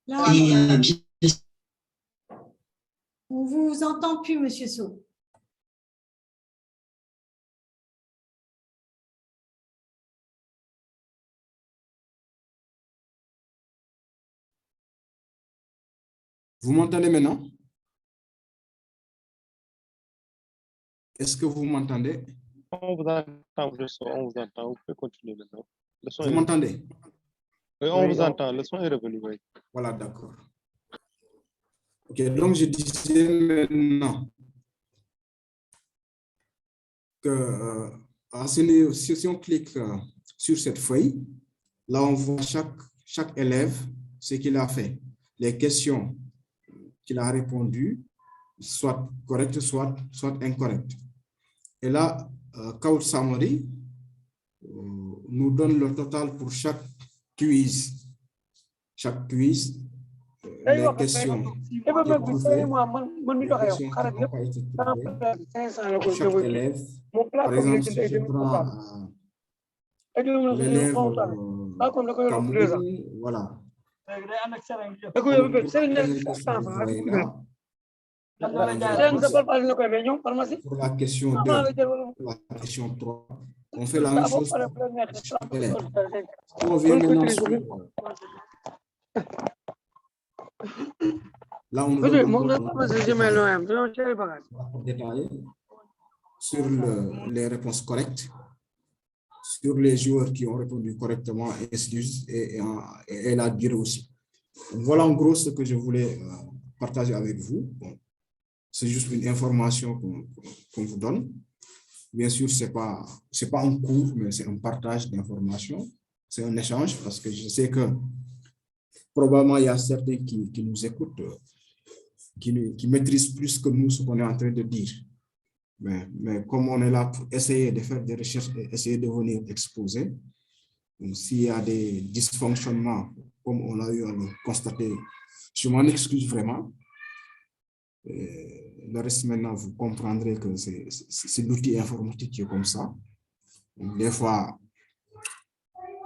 Là, on ne vous entend plus, Monsieur Sow. Vous m'entendez maintenant? Est-ce que vous m'entendez? On vous entend, on vous entend. Vous pouvez continuer maintenant. Vous m'entendez? Oui, on vous entend. Le son est revenu, oui. Voilà, d'accord. Ok, donc je disais maintenant que si on clique sur cette feuille, là on voit chaque élève ce qu'il a fait, les questions qu'il a répondues, soit correctes, soit incorrectes. Et là, Couch Summary nous donne le total pour chaque quiz. Chaque quiz, les questions éprouvées, les questions qui n'ont pas été trouvées pour chaque élève. Par exemple, si je prends l'élève Cameroun, voilà. Pour la question 2, la question 3, on fait la même chose pour chaque élève. On vient maintenant sur, là, on va détailler sur les réponses correctes, sur les joueurs qui ont répondu correctement et la durée aussi. Voilà en gros ce que je voulais partager avec vous. Bon, c'est juste une information qu'on vous donne. Bien sûr, ce n'est pas un cours, mais c'est un partage d'informations. C'est un échange parce que je sais que probablement il y a certains qui nous écoutent, qui maîtrisent plus que nous ce qu'on est en train de dire. Mais comme on est là pour essayer de faire des recherches et essayer de venir exposer, s'il y a des dysfonctionnements, comme on a eu à le constater, je m'en excuse vraiment. Le reste maintenant, vous comprendrez que c'est l'outil informatique qui est comme ça. Donc, des fois,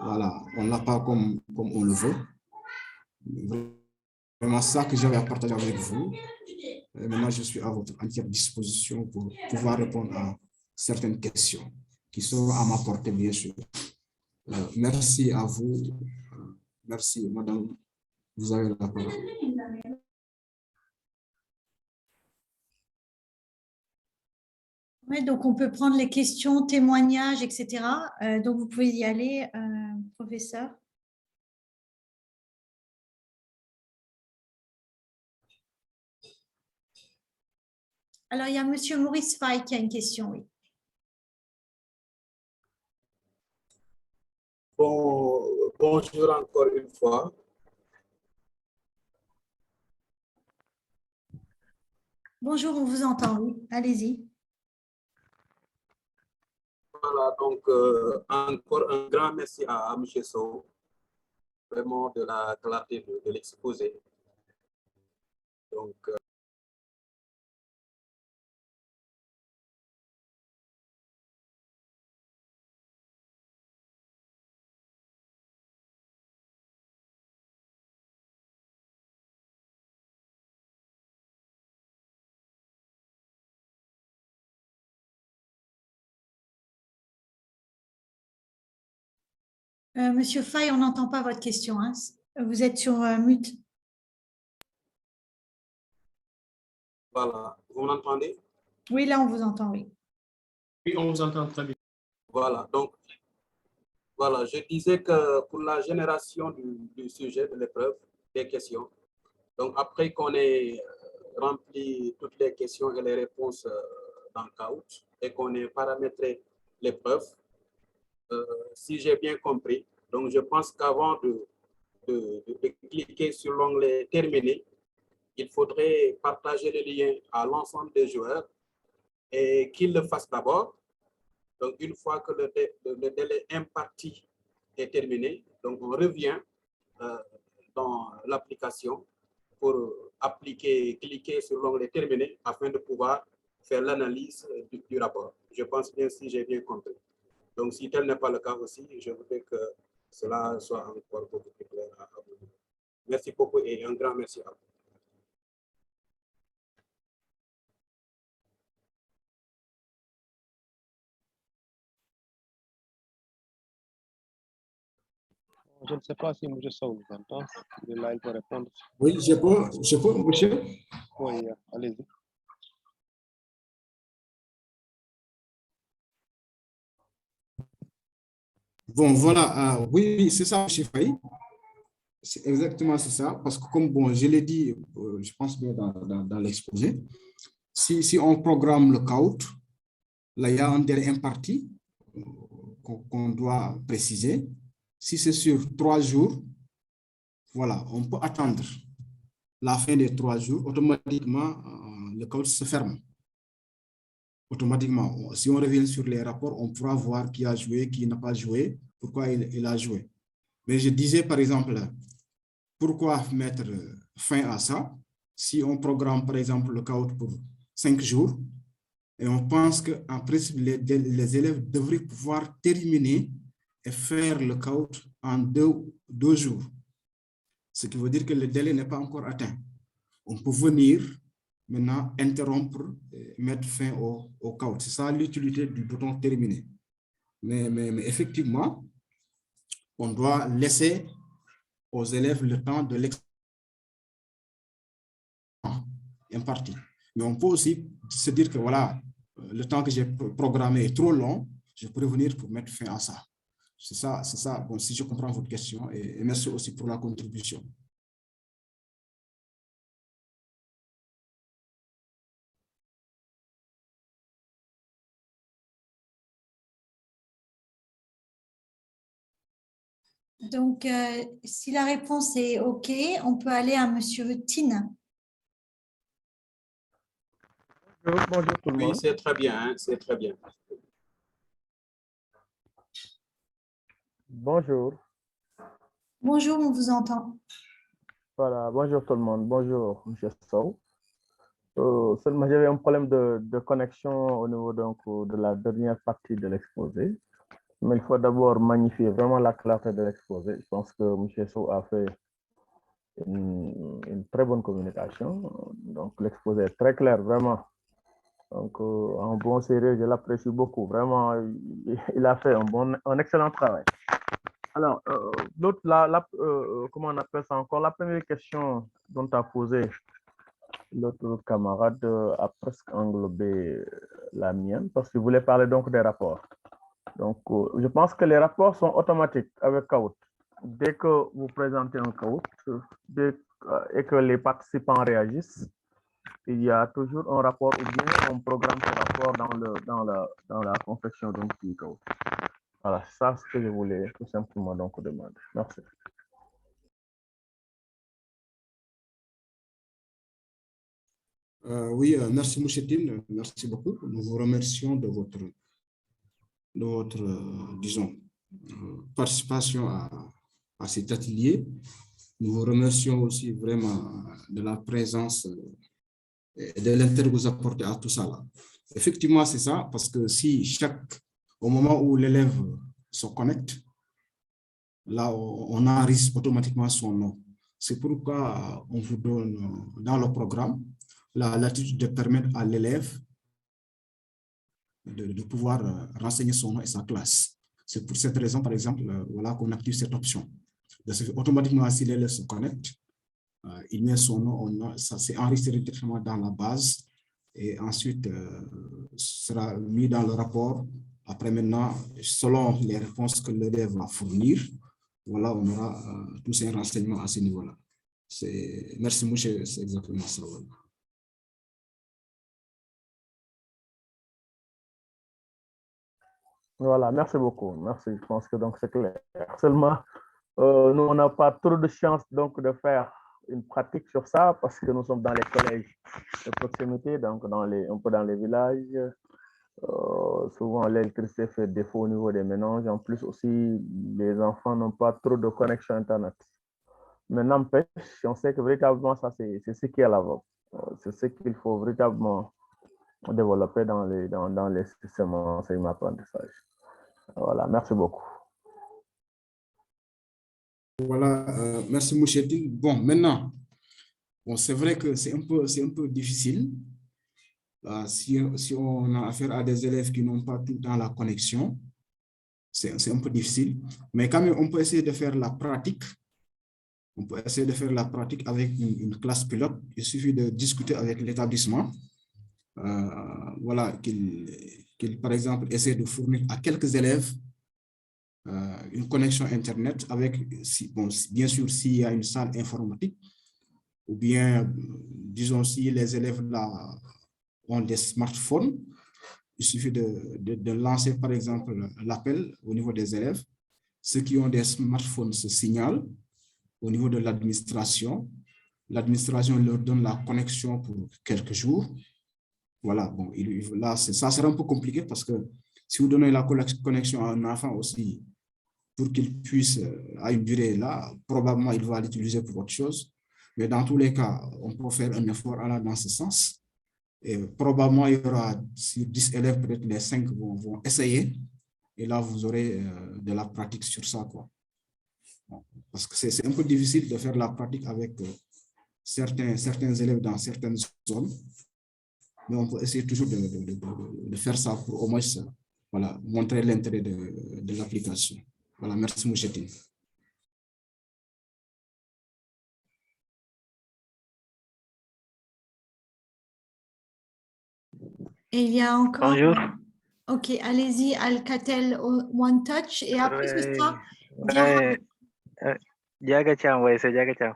voilà, on ne l'a pas comme on le veut. Vraiment ça que j'avais à partager avec vous. Et maintenant, je suis à votre entière disposition pour pouvoir répondre à certaines questions qui sont à ma portée, bien sûr. Merci à vous. Merci, madame. Vous avez la parole. Oui, donc on peut prendre les questions, témoignages, etc. Donc vous pouvez y aller, professeur. Alors, il y a monsieur Maurice Fay qui a une question, oui. Bonjour encore une fois. Bonjour, on vous entend, oui. Allez-y. Voilà, donc encore un grand merci à M. Sow, vraiment de la clarté de l'exposé. Donc, Monsieur Fay, on n'entend pas votre question. Hein. Vous êtes sur mute. voilà, vous m'entendez? Oui, là, on vous entend, oui. Oui, on vous entend très bien. Voilà, donc, voilà, je disais que pour la génération du sujet de l'épreuve, des questions, donc après qu'on ait rempli toutes les questions et les réponses dans Kahoot et qu'on ait paramétré l'épreuve, si j'ai bien compris, donc je pense qu'avant de cliquer sur l'onglet terminer, il faudrait partager le lien à l'ensemble des joueurs et qu'ils le fassent d'abord. Donc, une fois que le délai imparti est terminé, donc on revient dans l'application pour cliquer sur l'onglet terminer afin de pouvoir faire l'analyse du rapport. Je pense bien si j'ai bien compris. Donc, si tel n'est pas le cas aussi, je voudrais que cela soit encore beaucoup plus clair à vous. Merci beaucoup et un grand merci à vous. Je ne sais pas si M. Sow vous entend. Il est là, il peut répondre. Oui, je peux, monsieur? Oui, allez-y. Bon, voilà. Oui, c'est ça, M. Fay. C'est exactement ça. Parce que comme bon, je l'ai dit, je pense bien dans l'exposé, si on programme le Kahoot, là, il y a un délai imparti qu'on doit préciser. Si c'est sur 3 jours, voilà, on peut attendre la fin des 3 jours. Automatiquement, le Kahoot se ferme. Automatiquement, si on revient sur les rapports, on pourra voir qui a joué, qui n'a pas joué, pourquoi il a joué. Mais je disais, par exemple, pourquoi mettre fin à ça? Si on programme, par exemple, le Kahoot pour 5 jours, et on pense qu'en principe, les élèves devraient pouvoir terminer et faire le Kahoot en deux jours. Ce qui veut dire que le délai n'est pas encore atteint. On peut venir maintenant interrompre, mettre fin au Kahoot. C'est ça l'utilité du bouton terminer. Mais effectivement, on doit laisser aux élèves le temps de l'examen imparti. Mais on peut aussi se dire que voilà, le temps que j'ai programmé est trop long, je pourrais venir pour mettre fin à ça. C'est ça. Bon, si je comprends votre question, et merci aussi pour la contribution. Donc, si la réponse est OK, on peut aller à monsieur Tine. Bonjour tout le monde. Oui, c'est très bien, hein, c'est très bien. Bonjour. Bonjour, on vous entend. Voilà, bonjour tout le monde. Bonjour, M. Sow. Seulement, j'avais un problème de connexion au niveau donc, de la dernière partie de l'exposé. Mais il faut d'abord magnifier vraiment la clarté de l'exposé. Je pense que M. Sow a fait une très bonne communication. Donc, l'exposé est très clair, vraiment. Donc, en bon sérieux, je l'apprécie beaucoup. Vraiment, il a fait un excellent travail. Alors, comment on appelle ça encore? La première question dont tu as posé l'autre camarade a presque englobé la mienne parce qu'il voulait parler donc des rapports. Donc, je pense que les rapports sont automatiques avec Kahoot. Dès que vous présentez un Kahoot et que les participants réagissent, il y a toujours un rapport ou bien un programme de rapport dans la confection du Kahoot. Voilà, ça, c'est ce que je voulais tout simplement donc demander. Merci. Oui, merci Mouchetine, merci beaucoup. Nous vous remercions de votre disons, participation à cet atelier. Nous vous remercions aussi vraiment de la présence et de l'intérêt que vous apportez à tout ça. Là. Effectivement, c'est ça, parce que si au moment où l'élève se connecte, là, on enregistre automatiquement son nom. C'est pourquoi on vous donne dans le programme la latitude de permettre à l'élève de pouvoir renseigner son nom et sa classe. C'est pour cette raison, par exemple, voilà, qu'on active cette option. Automatiquement, si l'élève se connecte, il met son nom, ça s'est enregistré directement dans la base et ensuite sera mis dans le rapport. Après maintenant, selon les réponses que l'élève va fournir, voilà, on aura tous ces renseignements à ce niveau-là. Merci, Mouché, c'est exactement ça. Voilà. Voilà, merci beaucoup. Merci, je pense que donc c'est clair. Seulement, nous, on n'a pas trop de chance donc de faire une pratique sur ça parce que nous sommes dans les collèges de proximité, donc un peu dans les villages. Souvent, l'électricité fait défaut au niveau des ménages. En plus aussi, les enfants n'ont pas trop de connexion Internet. Mais n'empêche, on sait que véritablement, ça, c'est ce qui est à l'avant. C'est ce qu'il faut véritablement développer dans les systèmes d'enseignement-apprentissage. Voilà, merci beaucoup. Voilà, merci Mouchetine. Bon, maintenant, bon, c'est vrai que c'est un peu difficile. Si on a affaire à des élèves qui n'ont pas tout le temps la connexion, c'est un peu difficile. Mais quand même, on peut essayer de faire la pratique. On peut essayer de faire la pratique avec une classe pilote. Il suffit de discuter avec l'établissement. Voilà, qu'il, par exemple, essaie de fournir à quelques élèves une connexion Internet avec, bon, bien sûr, s'il y a une salle informatique, ou bien, disons, si les élèves là ont des smartphones, il suffit de lancer, par exemple, l'appel au niveau des élèves. Ceux qui ont des smartphones se signalent au niveau de l'administration. L'administration leur donne la connexion pour quelques jours. Voilà, bon, là, ça sera un peu compliqué parce que si vous donnez la connexion à un enfant aussi, pour qu'il puisse, à une durée là, probablement il va l'utiliser pour autre chose. Mais dans tous les cas, on peut faire un effort dans ce sens. Et probablement, il y aura, sur 10 élèves, peut-être les 5 vont essayer. Et là, vous aurez de la pratique sur ça, quoi. Parce que c'est un peu difficile de faire la pratique avec certains élèves dans certaines zones. Mais on peut essayer toujours de faire ça pour au moins voilà, montrer l'intérêt de l'application. Voilà, merci Mouchetine. Et il y a encore... Bonjour. Ok, allez-y, Alcatel One Touch. Et après, ce sera Diaga Cham, oui, c'est Diaga Cham.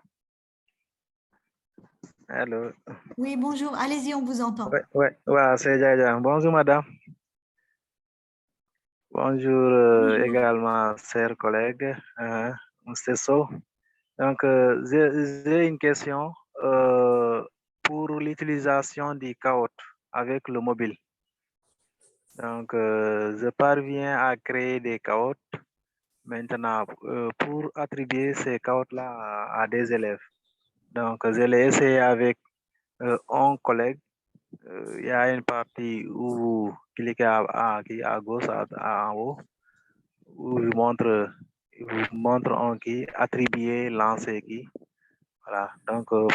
Allô. Oui, bonjour. Allez-y, on vous entend. Oui, c'est Diaga Cham. Bonjour, madame. Bonjour également, chers collègues. Monsieur Sow. Donc, j'ai une question pour l'utilisation du Kahoot avec le mobile. Donc, je parviens à créer des Kahoot. Maintenant, pour attribuer ces Kahoot-là à des élèves. Donc, je l'ai essayé avec un collègue. Il y a une partie où vous cliquez à gauche, en haut. vous montre en qui, attribuer, lancer qui. Voilà, donc pour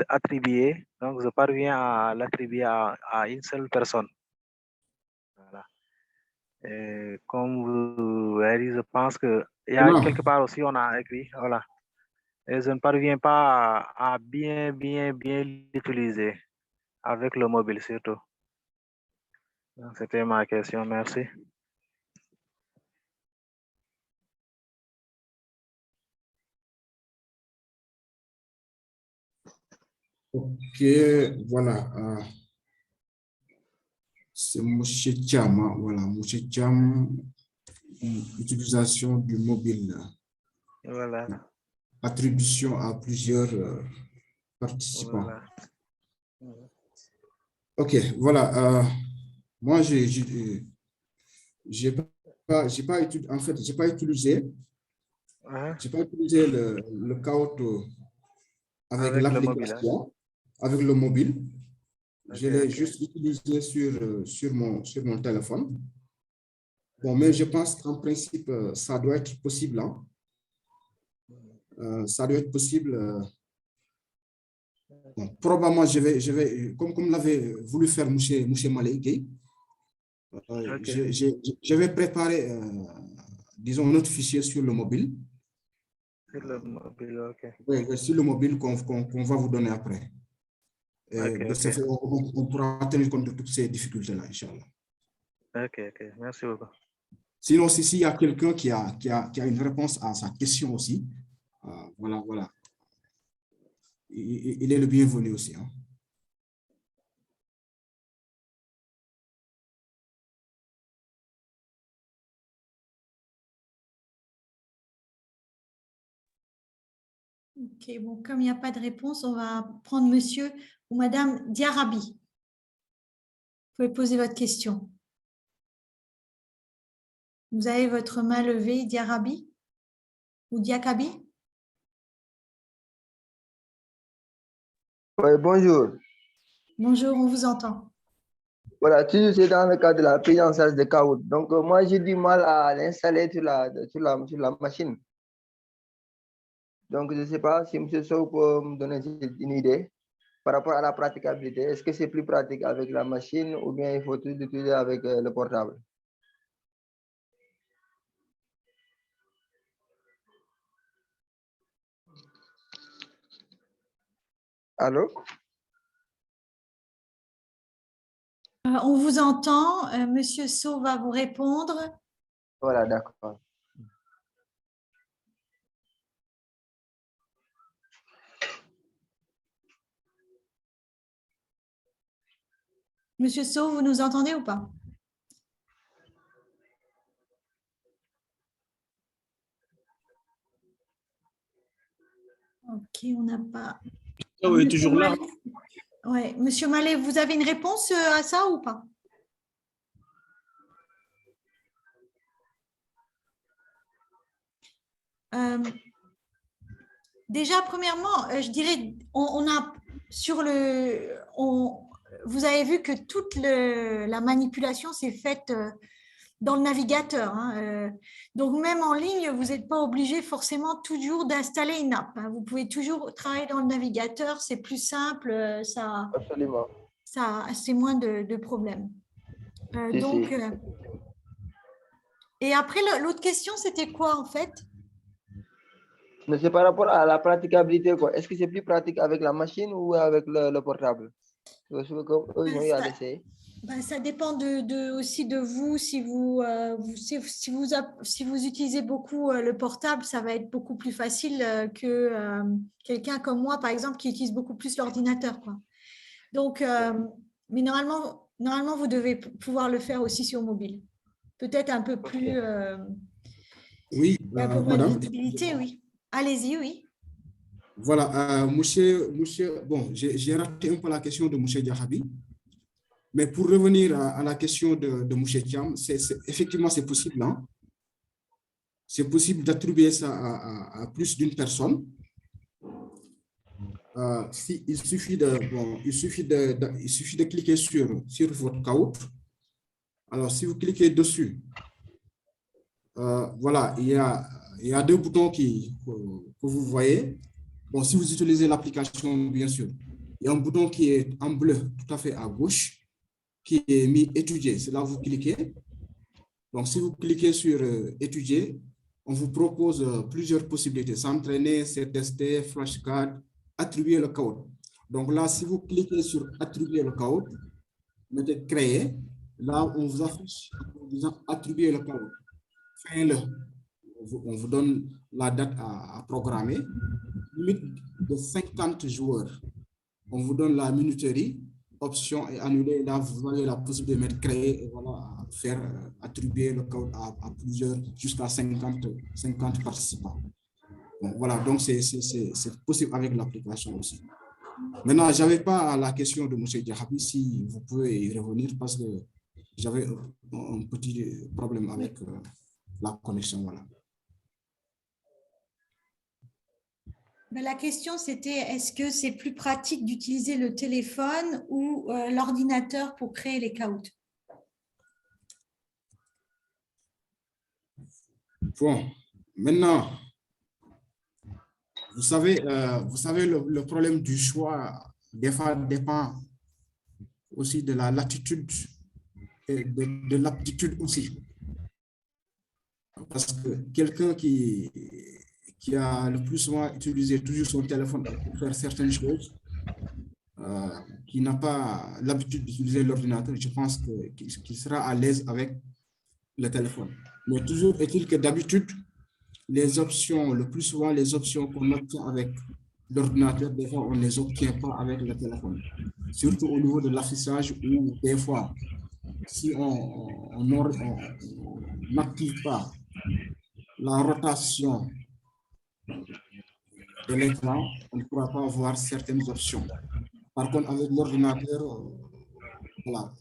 attribuer, donc je parviens à l'attribuer à une seule personne. Voilà. Et comme vous avez dit, je pense qu'il y a quelque part aussi, on a écrit, voilà. Et je ne parviens pas à bien l'utiliser avec le mobile surtout. C'était ma question, merci. Ok, voilà. C'est M. Cham, voilà, M. Cham, utilisation du mobile. Voilà. Attribution à plusieurs participants. Voilà. Ok, voilà. Moi, j'ai pas utilisé, en fait, j'ai pas utilisé le Kahoot avec l'application, avec le mobile. Je l'ai juste utilisé sur mon téléphone. Bon, mais je pense qu'en principe, ça doit être possible. Hein? Ça doit être possible. Bon, probablement, je vais comme l'avait voulu faire M. Malé, je vais préparer, disons, notre fichier sur le mobile. Sur le mobile, ok. Oui, sur le mobile qu'on va vous donner après. De ce fait, on pourra tenir compte de toutes ces difficultés-là, Inch'Allah. Ok, merci beaucoup. Sinon, s'il y a quelqu'un qui a une réponse à sa question aussi, voilà. Il est le bienvenu aussi. Hein. Ok, bon, comme il n'y a pas de réponse, on va prendre monsieur ou madame Diarabi. Vous pouvez poser votre question. Vous avez votre main levée, Diarabi ou Diakabi? Oui, bonjour. Bonjour, on vous entend. Voilà, toujours c'est dans le cadre de la prise en charge de Kahoot. Donc, moi, j'ai du mal à l'installer sur la machine. Donc, je ne sais pas si M. Sow peut me donner une idée par rapport à la praticabilité. Est-ce que c'est plus pratique avec la machine ou bien il faut tout utiliser avec le portable? Allô? On vous entend. Monsieur Sow va vous répondre. Voilà, d'accord. Monsieur Sow, vous nous entendez ou pas? Ok, on n'a pas. Oui, toujours là. Oui, Monsieur Mallet, vous avez une réponse à ça ou pas? Déjà, premièrement, je dirais, vous avez vu que toute la manipulation s'est faite dans le navigateur. Hein, donc, même en ligne, vous n'êtes pas obligé forcément toujours d'installer une app. Hein, vous pouvez toujours travailler dans le navigateur, c'est plus simple, Absolument. c'est moins de problèmes. Donc, et après, l'autre question, c'était quoi en fait? Mais c'est par rapport à la praticabilité, quoi. Est-ce que c'est plus pratique avec la machine ou avec le portable? Ça dépend aussi de vous. Si vous utilisez beaucoup le portable, ça va être beaucoup plus facile que quelqu'un comme moi, par exemple, qui utilise beaucoup plus l'ordinateur. Donc, mais normalement, vous devez pouvoir le faire aussi sur mobile. Peut-être un peu plus... oui, madame. Oui. Allez-y, oui. Voilà, monsieur, bon, j'ai raté un peu la question de monsieur Diakhabi, mais pour revenir à la question de monsieur Thiam, effectivement, c'est possible. Hein? C'est possible d'attribuer ça à plus d'une personne. Il suffit de cliquer sur votre Kahoot. Alors, si vous cliquez dessus, voilà, il y a deux boutons que vous voyez. Bon, si vous utilisez l'application, bien sûr, il y a un bouton qui est en bleu tout à fait à gauche, qui est mis étudier. C'est là où vous cliquez. Donc, si vous cliquez sur étudier, on vous propose plusieurs possibilités. S'entraîner, se tester, flashcard, attribuer le code. Donc là, si vous cliquez sur attribuer le code, mettez créer. Là, on vous affiche en disant attribuer le code. Faites-le. On vous donne la date à programmer. Limite de 50 joueurs. On vous donne la minuterie, option et annuler. Là, vous avez la possibilité de mettre créer et voilà, faire attribuer le code à plusieurs, jusqu'à 50 participants. Donc, voilà, donc c'est possible avec l'application aussi. Maintenant, je n'avais pas la question de M. Diahabi, si vous pouvez y revenir parce que j'avais un petit problème avec la connexion. Voilà. Ben, la question, c'était est-ce que c'est plus pratique d'utiliser le téléphone ou l'ordinateur pour créer les caouts? Bon, maintenant, vous savez le problème du choix, des fois, dépend aussi de la latitude et de l'aptitude aussi. Parce que quelqu'un qui a le plus souvent utilisé toujours son téléphone pour faire certaines choses, qui n'a pas l'habitude d'utiliser l'ordinateur, je pense qu'il sera à l'aise avec le téléphone. Mais toujours est-il que d'habitude, les options, le plus souvent, les options qu'on obtient avec l'ordinateur, des fois, on ne les obtient pas avec le téléphone. Surtout au niveau de l'affichage où, des fois, si on n'active pas la rotation de l'écran, on ne pourra pas voir certaines options. Par contre, avec l'ordinateur, voilà,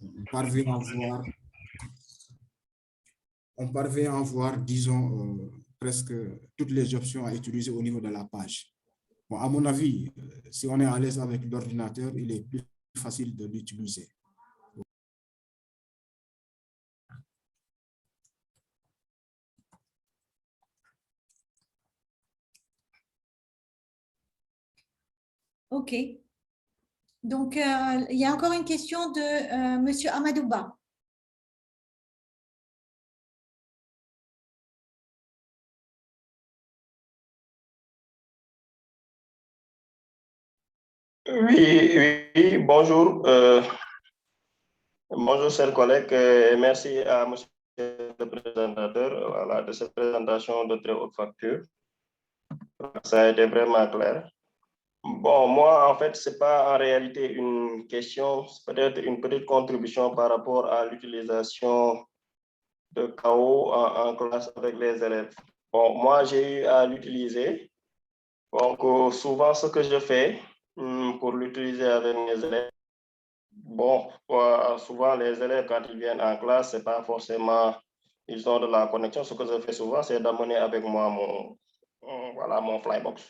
on parvient à voir, disons, presque toutes les options à utiliser au niveau de la page. Bon, à mon avis, si on est à l'aise avec l'ordinateur, il est plus facile de l'utiliser. OK. Donc, il y a encore une question de Monsieur Amadouba. Oui, bonjour. Bonjour, chers collègues. Merci à monsieur le présentateur voilà, de cette présentation de très haute facture. Ça a été vraiment clair. Bon, moi, en fait, ce n'est pas en réalité une question, c'est peut-être une petite contribution par rapport à l'utilisation de KO en classe avec les élèves. Bon, moi, j'ai eu à l'utiliser. Donc, souvent, ce que je fais pour l'utiliser avec mes élèves, bon, souvent, les élèves, quand ils viennent en classe, ce n'est pas forcément, ils ont de la connexion. Ce que je fais souvent, c'est d'amener avec moi mon Flybox.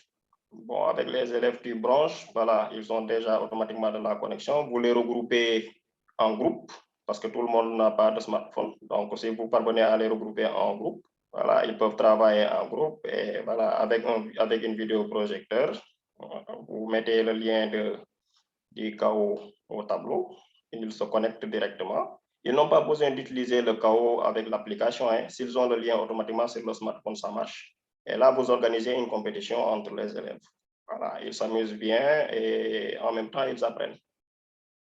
Bon, avec les élèves qui branchent, voilà, ils ont déjà automatiquement de la connexion. Vous les regroupez en groupe, parce que tout le monde n'a pas de smartphone. Donc, si vous parvenez à les regrouper en groupe, voilà, ils peuvent travailler en groupe et voilà, avec une vidéoprojecteur, vous mettez le lien du KO au tableau, ils se connectent directement. Ils n'ont pas besoin d'utiliser le KO avec l'application. Hein. S'ils ont le lien automatiquement sur le smartphone, ça marche. Et là, vous organisez une compétition entre les élèves. Voilà, ils s'amusent bien et en même temps, ils apprennent.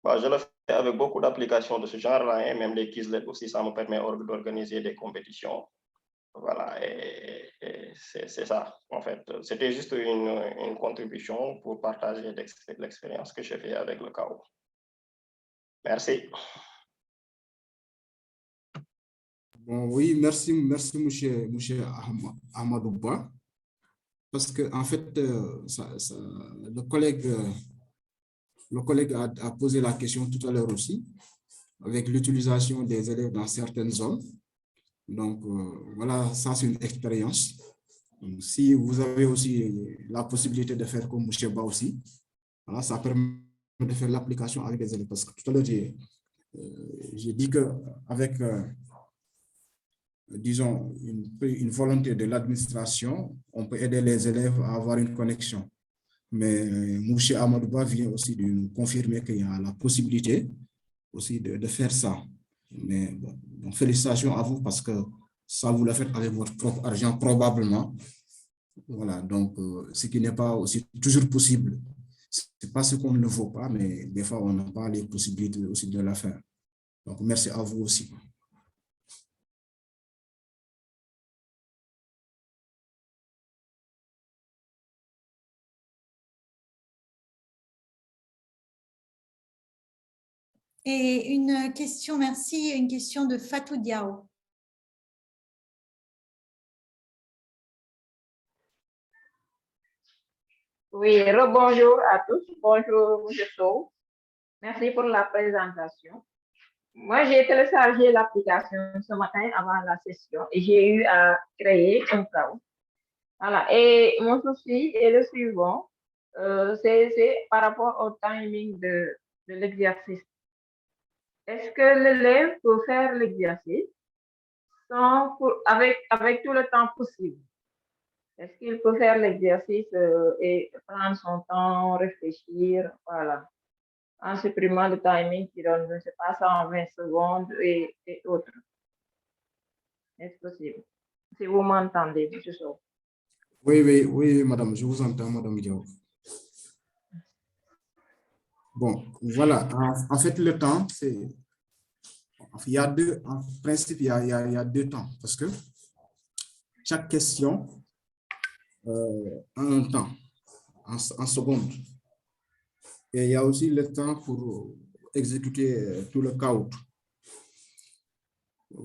Bah, je le fais avec beaucoup d'applications de ce genre-là, hein, même les Quizlet aussi, ça me permet d'organiser des compétitions. Voilà, et c'est ça, en fait. C'était juste une contribution pour partager l'expérience que j'ai fait avec le KO. Merci. Bon, oui, merci, monsieur Amadouba. Parce que, en fait, le collègue a posé la question tout à l'heure aussi, avec l'utilisation des élèves dans certaines zones. Donc, voilà, ça c'est une expérience. Donc, si vous avez aussi la possibilité de faire comme M. Ba aussi, voilà, ça permet de faire l'application avec les élèves. Parce que tout à l'heure, j'ai dit qu'avec disons, une volonté de l'administration, on peut aider les élèves à avoir une connexion. Mais M. Amadouba vient aussi de nous confirmer qu'il y a la possibilité aussi de faire ça. Mais bon, donc félicitations à vous parce que ça, vous le faites avec votre propre argent probablement. Voilà, donc ce qui n'est pas aussi toujours possible. Ce n'est pas ce qu'on ne vaut pas, mais des fois, on n'a pas les possibilités aussi de la faire. Donc, merci à vous aussi. Et une question, merci, une question de Fatou Diao. Oui, rebonjour à tous. Bonjour, M. Sow. Merci pour la présentation. Moi, j'ai téléchargé l'application ce matin avant la session et j'ai eu à créer un cas. Voilà. Et mon souci est le suivant. C'est par rapport au timing de l'exercice. Est-ce que l'élève peut faire l'exercice avec tout le temps possible? Est-ce qu'il peut faire l'exercice et prendre son temps, réfléchir, voilà, en supprimant le timing qui donne, je ne sais pas, 120 secondes et autres? Est-ce possible? Si vous m'entendez, M. Sow. Oui, madame, je vous entends, madame Diaw. Bon, voilà, en fait, le temps, c'est... Il y a deux, en principe, il y a deux temps, parce que chaque question a un temps, en secondes. Et il y a aussi le temps pour exécuter tout le caout.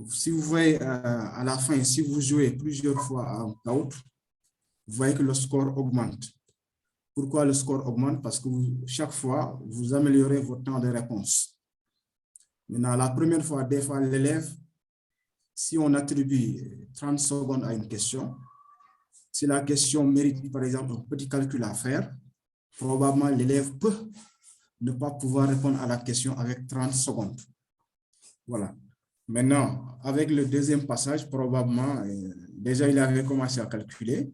Si vous voyez à la fin, si vous jouez plusieurs fois en caout, vous voyez que le score augmente. Pourquoi le score augmente? Parce que chaque fois, vous améliorez votre temps de réponse. Maintenant, la première fois, des fois, l'élève, si on attribue 30 secondes à une question, si la question mérite, par exemple, un petit calcul à faire, probablement l'élève peut ne pas pouvoir répondre à la question avec 30 secondes. Voilà. Maintenant, avec le deuxième passage, probablement, déjà il avait commencé à calculer,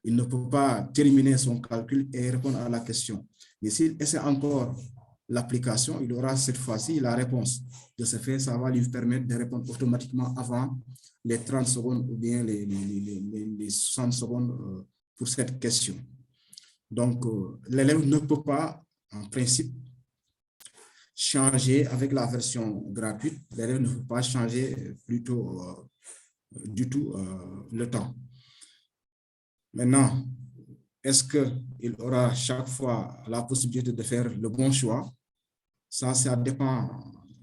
il ne peut pas terminer son calcul et répondre à la question. Mais s'il essaie encore l'application, il aura cette fois-ci la réponse. De ce fait, ça va lui permettre de répondre automatiquement avant les 30 secondes ou bien les 60 secondes pour cette question. Donc, l'élève ne peut pas, en principe, changer avec la version gratuite. L'élève ne peut pas changer plutôt du tout le temps. Maintenant, est-ce qu'il aura chaque fois la possibilité de faire le bon choix? Ça dépend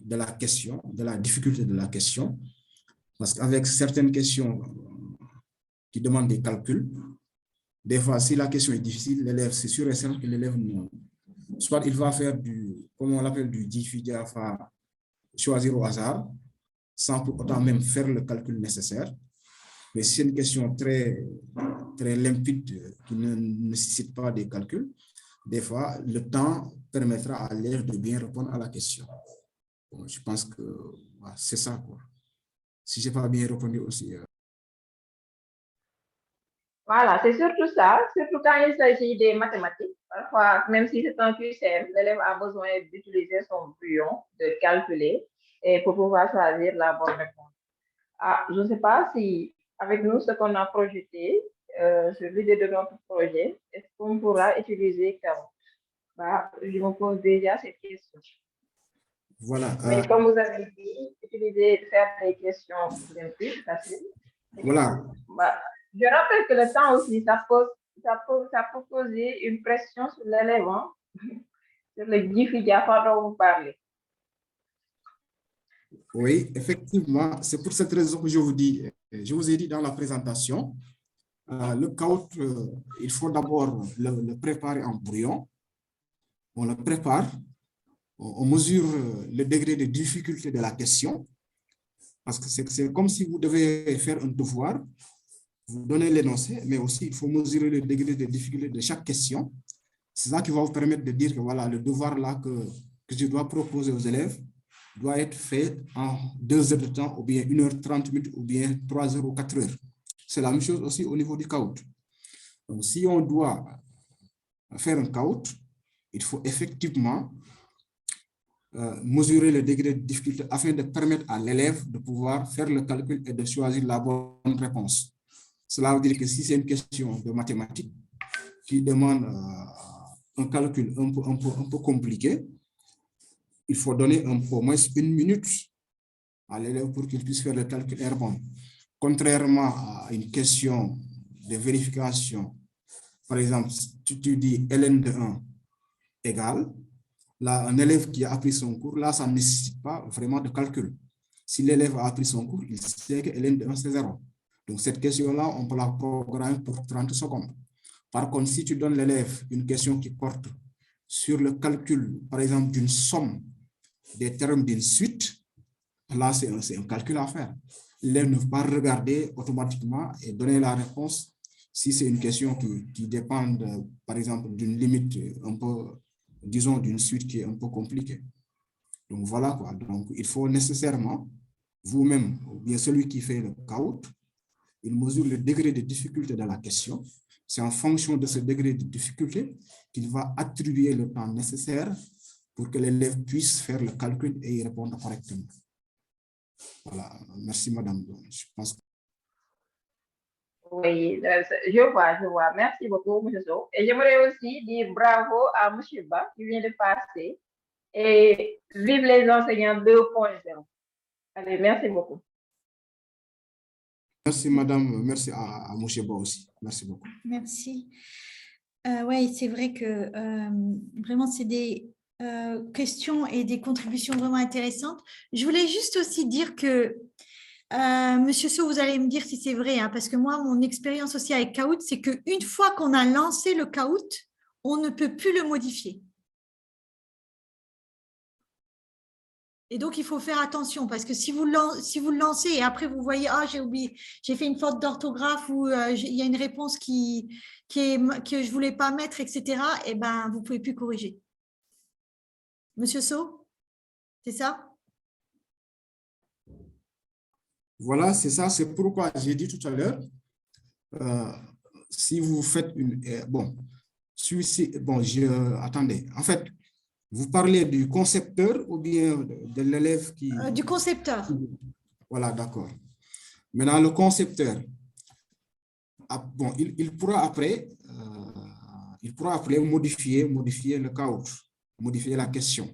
de la question, de la difficulté de la question. Parce qu'avec certaines questions qui demandent des calculs, des fois, si la question est difficile, l'élève, c'est sûr et certain que l'élève, soit il va faire comment on l'appelle, du Diffie-Jaffa, choisir au hasard, sans pour autant même faire le calcul nécessaire. Mais si c'est une question très limpide, qui ne nécessite pas de calcul, des fois, le temps permettra à l'élève de bien répondre à la question. Bon, je pense que c'est ça, quoi. Si je n'ai pas bien répondu aussi. Voilà, c'est surtout ça, surtout quand il s'agit des mathématiques. Parfois, même si c'est un QCM, l'élève a besoin d'utiliser son brouillon, de calculer, et pour pouvoir choisir la bonne réponse. Je ne sais pas si, avec nous, ce qu'on a projeté, sur l'idée de notre projet, est-ce qu'on pourra utiliser Kahoot? Je me pose déjà cette question. Voilà. Mais comme vous avez dit, faire des questions plus faciles. Voilà. Je rappelle que le temps aussi, ça peut poser une pression sur l'élève, hein, sur le Diffie-Jaffa dont vous parlez. Oui, effectivement, c'est pour cette raison que je vous ai dit dans la présentation, le caout, il faut d'abord le préparer en brouillon. On le prépare, on mesure le degré de difficulté de la question, parce que c'est comme si vous devez faire un devoir, vous donnez l'énoncé, mais aussi il faut mesurer le degré de difficulté de chaque question. C'est ça qui va vous permettre de dire que voilà, le devoir là que je dois proposer aux élèves, doit être fait en 2 heures de temps, ou bien 1h30 minutes, ou bien 3 heures ou 4 heures. C'est la même chose aussi au niveau du caout. Donc, si on doit faire un caout, il faut effectivement mesurer le degré de difficulté afin de permettre à l'élève de pouvoir faire le calcul et de choisir la bonne réponse. Cela veut dire que si c'est une question de mathématiques qui demande un calcul un peu compliqué, il faut donner au moins 1 minute à l'élève pour qu'il puisse faire le calcul et répondre. Contrairement à une question de vérification, par exemple, tu dis ln de 1 égale, là, un élève qui a appris son cours, là, ça ne nécessite pas vraiment de calcul. Si l'élève a appris son cours, il sait que ln de 1, c'est 0. Donc, cette question-là, on peut la programmer pour 30 secondes. Par contre, si tu donnes l'élève une question qui porte sur le calcul, par exemple, d'une somme des termes d'une suite, là, c'est un calcul à faire. L'élève ne peut pas regarder automatiquement et donner la réponse si c'est une question qui dépend, par exemple, d'une limite un peu, disons, d'une suite qui est un peu compliquée. Donc, voilà quoi. Donc, il faut nécessairement, vous-même, ou bien celui qui fait le caout, il mesure le degré de difficulté de la question. C'est en fonction de ce degré de difficulté qu'il va attribuer le temps nécessaire pour que l'élève puisse faire le calcul et y répondre correctement. Voilà. Merci, madame. Je pense que... Oui, je vois. Merci beaucoup, M. Sow. Et j'aimerais aussi dire bravo à M. Ba qui vient de passer. Et vive les enseignants 2.0. Allez, merci beaucoup. Merci, madame. Merci à M. Ba aussi. Merci beaucoup. Merci. Oui, c'est vrai que vraiment, c'est des questions et des contributions vraiment intéressantes. Je voulais juste aussi dire que, Monsieur Sow, vous allez me dire si c'est vrai, hein, parce que moi, mon expérience aussi avec Kahoot, c'est qu'une fois qu'on a lancé le Kahoot, on ne peut plus le modifier. Et donc, il faut faire attention parce que si vous le lancez et après vous voyez, ah, j'ai oublié, j'ai fait une faute d'orthographe ou il y a une réponse que je ne voulais pas mettre, etc., eh ben, vous ne pouvez plus corriger. Monsieur Sow, c'est ça? Voilà, c'est ça. C'est pourquoi j'ai dit tout à l'heure, si vous faites une... attendez, en fait, vous parlez du concepteur ou bien de l'élève qui... Du concepteur. Voilà, d'accord. Maintenant, le concepteur, il pourra après modifier le caout, modifier la question.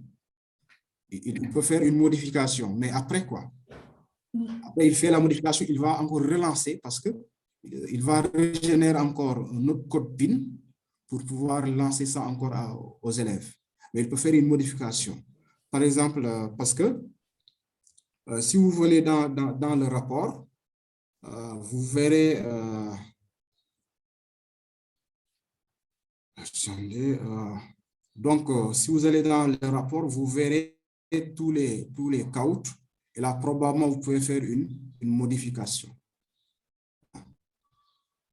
Il peut faire une modification, mais après quoi? Après, il fait la modification, il va encore relancer parce qu'il va régénérer encore un autre code PIN pour pouvoir lancer ça encore aux élèves. Mais il peut faire une modification. Par exemple, parce que si vous venez dans le rapport, vous verrez... donc, si vous allez dans le rapport, vous verrez tous les caouts et là, probablement, vous pouvez faire une modification.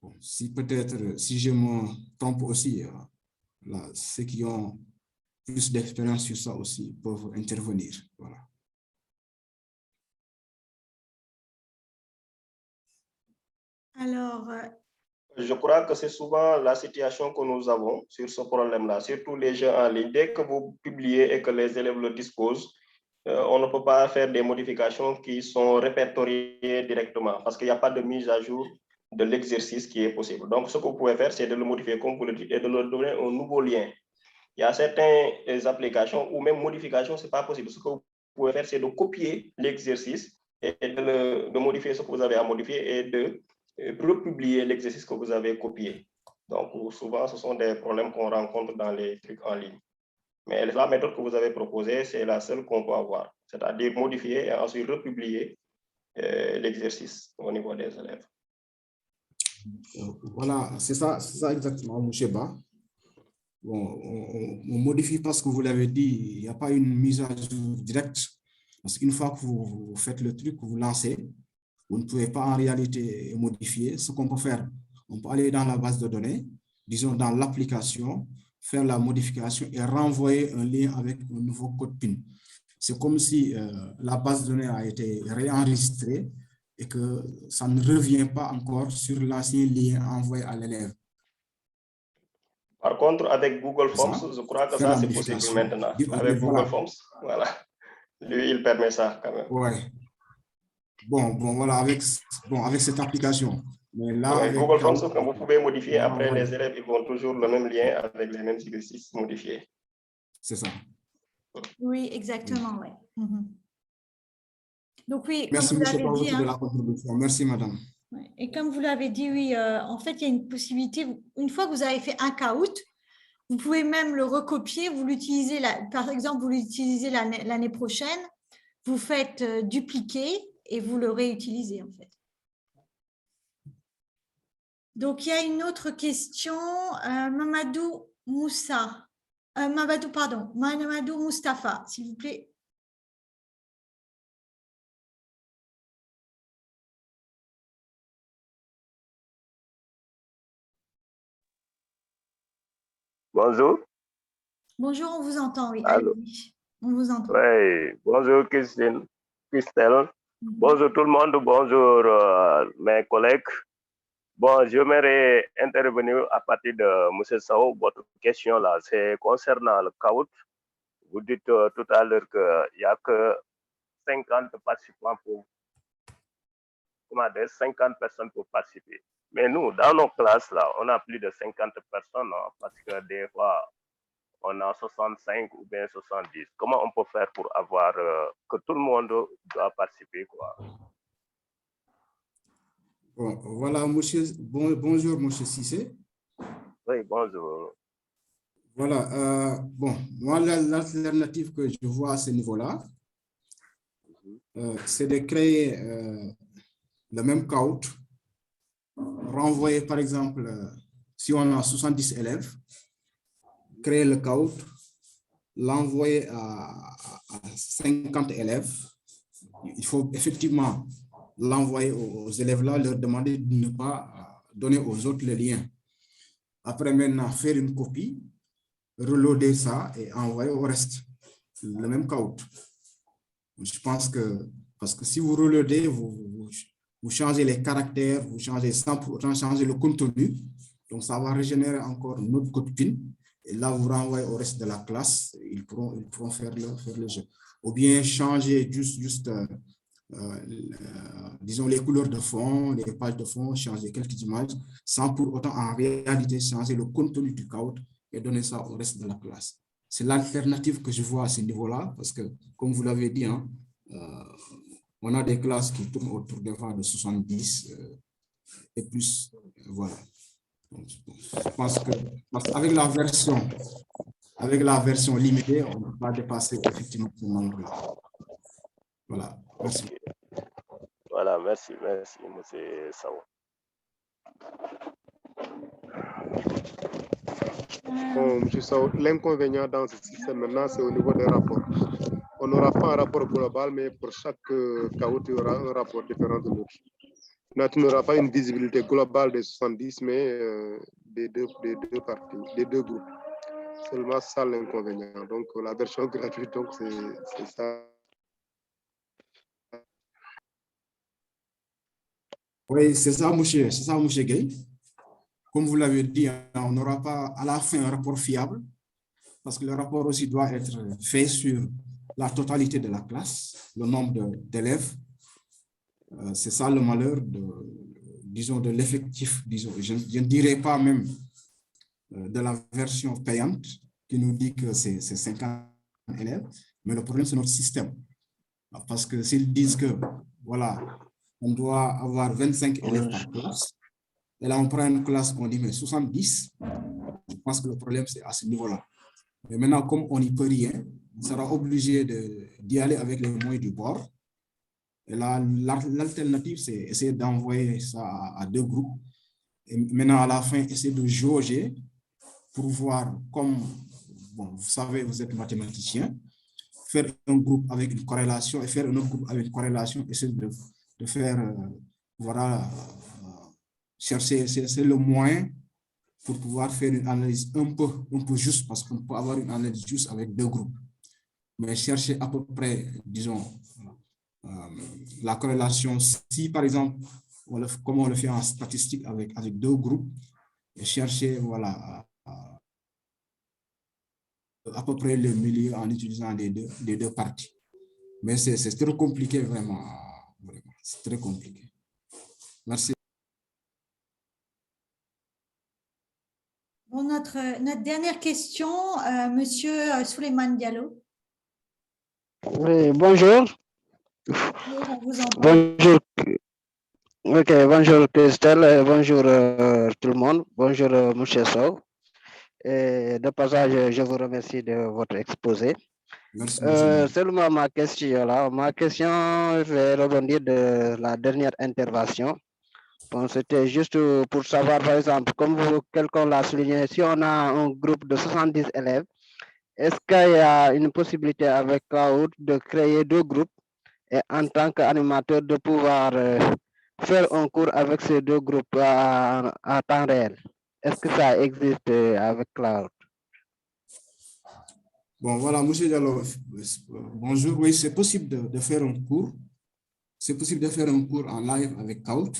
Bon, si peut-être, si je me trompe aussi, là, ceux qui ont plus d'expérience sur ça aussi peuvent intervenir. Voilà. Alors... Je crois que c'est souvent la situation que nous avons sur ce problème-là, surtout les jeux en ligne. Dès que vous publiez et que les élèves le disposent, on ne peut pas faire des modifications qui sont répertoriées directement parce qu'il n'y a pas de mise à jour de l'exercice qui est possible. Donc, ce que vous pouvez faire, c'est de le modifier comme vous le dites et de leur donner un nouveau lien. Il y a certaines applications ou même modifications, ce n'est pas possible. Ce que vous pouvez faire, c'est de copier l'exercice et de modifier ce que vous avez à modifier et de republier l'exercice que vous avez copié. Donc, souvent, ce sont des problèmes qu'on rencontre dans les trucs en ligne. Mais la méthode que vous avez proposée, c'est la seule qu'on peut avoir, c'est-à-dire modifier et ensuite republier l'exercice au niveau des élèves. Voilà, c'est ça exactement, M. Ba. Bon, on modifie parce que vous l'avez dit, il n'y a pas une mise à jour directe. Parce qu'une fois que vous faites le truc, que vous lancez, vous ne pouvez pas en réalité modifier. Ce qu'on peut faire, on peut aller dans la base de données, disons dans l'application, faire la modification et renvoyer un lien avec un nouveau code PIN. c'est comme si la base de données a été réenregistrée et que ça ne revient pas encore sur l'ancien lien envoyé à l'élève. Par contre, avec Google Forms, je crois que ça, c'est possible maintenant. Avec Google Forms, voilà. Lui, il permet ça quand même. Ouais. Bon, voilà, avec cette application. Mais là, ouais, avec Google Forms, quand vous pouvez modifier, après les élèves, ils vont toujours le même lien avec les mêmes exercices modifiés. C'est ça. Oui, exactement, oui. Donc oui, merci, comme vous l'avez dit. De la contribution. Merci, madame. Et comme vous l'avez dit, oui, en fait, il y a une possibilité, une fois que vous avez fait un caout, vous pouvez même le recopier, vous l'utilisez, par exemple, vous l'utilisez l'année prochaine, vous faites dupliquer et vous le réutilisez, en fait. Donc, il y a une autre question, Mamadou Moustapha, s'il vous plaît. Bonjour. Bonjour, on vous entend, oui. Allô. On vous entend. Oui, bonjour Christelle. Bonjour tout le monde, bonjour mes collègues. Bon, j'aimerais intervenir à partir de M. Sao. Votre question là, c'est concernant le caout. Vous dites tout à l'heure qu'il n'y a que 50 participants pour, 50 personnes pour participer. Mais nous, dans nos classes là, on a plus de 50 personnes hein, parce que des fois, on a 65 ou bien 70. Comment on peut faire pour avoir que tout le monde doit participer, quoi? Bon, voilà, monsieur. Bonjour, monsieur Cissé. Oui, bonjour. Voilà, bon, moi, l'alternative que je vois à ce niveau-là, c'est de créer le même caout, renvoyer, par exemple, si on a 70 élèves, créer le caout, l'envoyer à 50 élèves. Il faut effectivement l'envoyer aux élèves là, leur demander de ne pas donner aux autres le lien. Après, maintenant, faire une copie, reloader ça et envoyer au reste le même caout. Je pense que, parce que si vous reloadez, vous changez les caractères, vous changez sans pour autant changer le contenu, donc ça va régénérer encore une autre code PIN. Et là, vous renvoyez au reste de la classe, ils pourront faire le jeu. Ou bien changer juste disons, les couleurs de fond, les pages de fond, changer quelques images, sans pour autant en réalité changer le contenu du caout et donner ça au reste de la classe. C'est l'alternative que je vois à ce niveau-là, parce que, comme vous l'avez dit, hein, on a des classes qui tournent autour des fois de 70 et plus. Voilà. Donc, je pense qu'avec la version limitée, on ne peut pas dépasser effectivement ce nombre-là. Voilà, merci. Voilà, merci, M. Sao. Bon, M. Sao, l'inconvénient dans ce système maintenant, c'est au niveau des rapports. On n'aura pas un rapport global, mais pour chaque caout, il y aura un rapport différent de l'autre. Là, tu n'auras pas une visibilité globale des 70, mais des deux parties, des deux groupes. Seulement ça l'inconvénient. Donc, la version gratuite, donc c'est ça. Oui, c'est ça, monsieur Gay. Comme vous l'avez dit, on n'aura pas à la fin un rapport fiable, parce que le rapport aussi doit être fait sur la totalité de la classe, le nombre d'élèves. C'est ça le malheur de l'effectif, disons. Je ne dirais pas même de la version payante qui nous dit que c'est 50 élèves, mais le problème, c'est notre système. Parce que s'ils disent que, voilà, on doit avoir 25 élèves par classe, et là, on prend une classe, on dit, mais 70, je pense que le problème, c'est à ce niveau-là. Mais maintenant, comme on n'y peut rien, on sera obligé d'y aller avec les moyens du bord. Et là, l'alternative, c'est essayer d'envoyer ça à deux groupes. Et maintenant, à la fin, essayer de jauger pour voir comme, bon, vous savez, vous êtes mathématicien, faire un groupe avec une corrélation et faire un autre groupe avec une corrélation, essayer de faire, voilà, chercher, c'est le moyen pour pouvoir faire une analyse un peu juste, parce qu'on peut avoir une analyse juste avec deux groupes. mais chercher à peu près, disons, la corrélation. Si, par exemple, comme on le fait en statistique avec deux groupes, et chercher, voilà, à peu près le milieu en utilisant les deux parties. Mais c'est très compliqué, vraiment. C'est très compliqué. Merci. Bon, notre dernière question, Monsieur Souleymane Diallo. Oui, bonjour. Bonjour, on vous entend. Bonjour. Ok, bonjour Christelle, bonjour tout le monde, bonjour Monsieur Sow. Et de passage, je vous remercie de votre exposé. Merci, seulement ma question, je vais rebondir de la dernière intervention. Bon, c'était juste pour savoir, par exemple, comme quelqu'un l'a souligné, si on a un groupe de 70 élèves, est-ce qu'il y a une possibilité avec Cloud de créer 2 groupes et en tant qu'animateur de pouvoir faire un cours avec ces 2 groupes à temps réel? Est-ce que ça existe avec Cloud? Bon, voilà, monsieur Diallo, bonjour. Oui, c'est possible de faire un cours. C'est possible de faire un cours en live avec Cloud,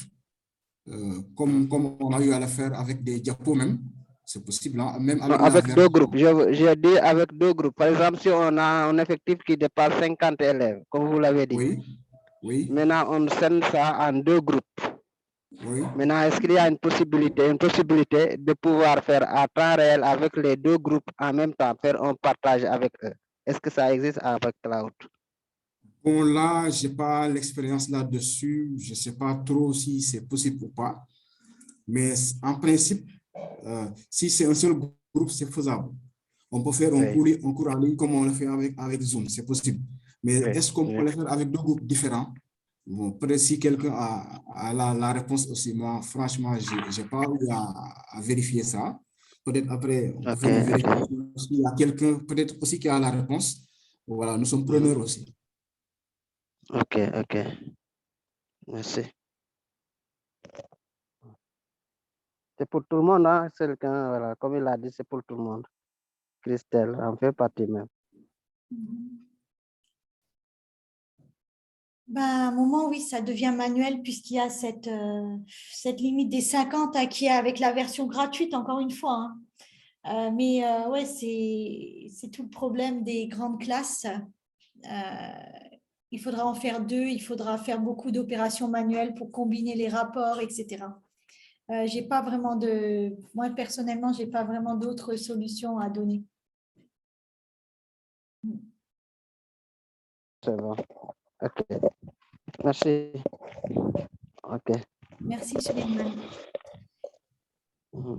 comme on a eu à le faire avec des diapos même. C'est possible, hein? Même avec 2 groupes. J'ai dit avec 2 groupes. Par exemple, si on a un effectif qui dépasse 50 élèves, comme vous l'avez dit. Oui, oui. Maintenant, on scène ça en 2 groupes. Oui. Maintenant, est-ce qu'il y a une possibilité de pouvoir faire à temps réel avec les 2 groupes en même temps, faire un partage avec eux? Est-ce que ça existe avec Cloud? Bon, là, je n'ai pas l'expérience là-dessus. Je ne sais pas trop si c'est possible ou pas. Mais en principe, si c'est un seul groupe, c'est faisable. On peut faire un cours en ligne comme on le fait avec Zoom, c'est possible. Mais est-ce qu'on peut le faire avec 2 groupes différents? Bon, peut-être si quelqu'un a la réponse aussi, moi, franchement, je n'ai pas eu à vérifier ça. Peut-être après, on peut vérifier s'il y a quelqu'un, peut-être aussi qui a la réponse. Voilà, nous sommes preneurs aussi. Ok. Merci. C'est pour tout le monde, hein? C'est quelqu'un, voilà, comme il a dit, c'est pour tout le monde. Christelle en fait partie même. Ben, à un moment, oui, ça devient manuel puisqu'il y a cette limite des 50 qui est avec la version gratuite, encore une fois. Hein. Mais ouais, c'est tout le problème des grandes classes. Il faudra en faire 2, il faudra faire beaucoup d'opérations manuelles pour combiner les rapports, etc. J'ai pas vraiment moi, personnellement, je n'ai pas vraiment d'autres solutions à donner. C'est bon. Ok. Merci. Ok. Merci, Souleymane.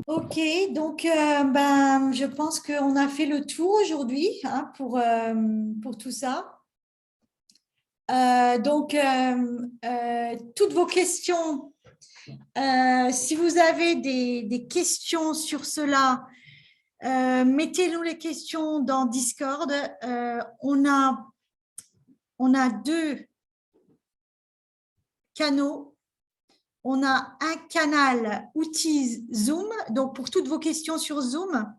Ok, donc ben, je pense qu'on a fait le tour aujourd'hui hein, pour tout ça. Donc, toutes vos questions, si vous avez des questions sur cela, mettez-nous les questions dans Discord. On a 2 canaux. On a un canal outils Zoom, donc pour toutes vos questions sur Zoom.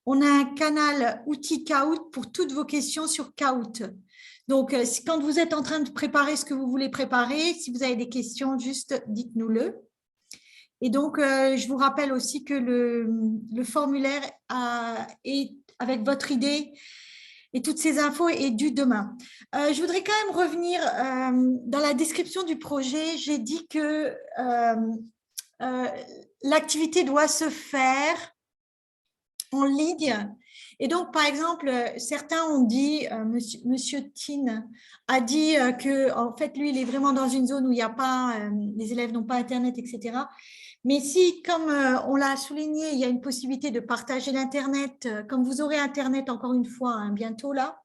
On a un canal outils Kahoot pour toutes vos questions sur Kahoot. Donc, quand vous êtes en train de préparer ce que vous voulez préparer, si vous avez des questions, juste dites-nous-le. Et donc, je vous rappelle aussi que le formulaire est avec votre idée et toutes ces infos est due demain. Je voudrais quand même revenir dans la description du projet. J'ai dit que l'activité doit se faire en ligne. Et donc, par exemple, certains ont dit, Monsieur Tin a dit que, en fait, lui, il est vraiment dans une zone où il n'y a pas, les élèves n'ont pas Internet, etc. Mais si, comme on l'a souligné, il y a une possibilité de partager l'Internet, comme vous aurez Internet encore une fois hein, bientôt là,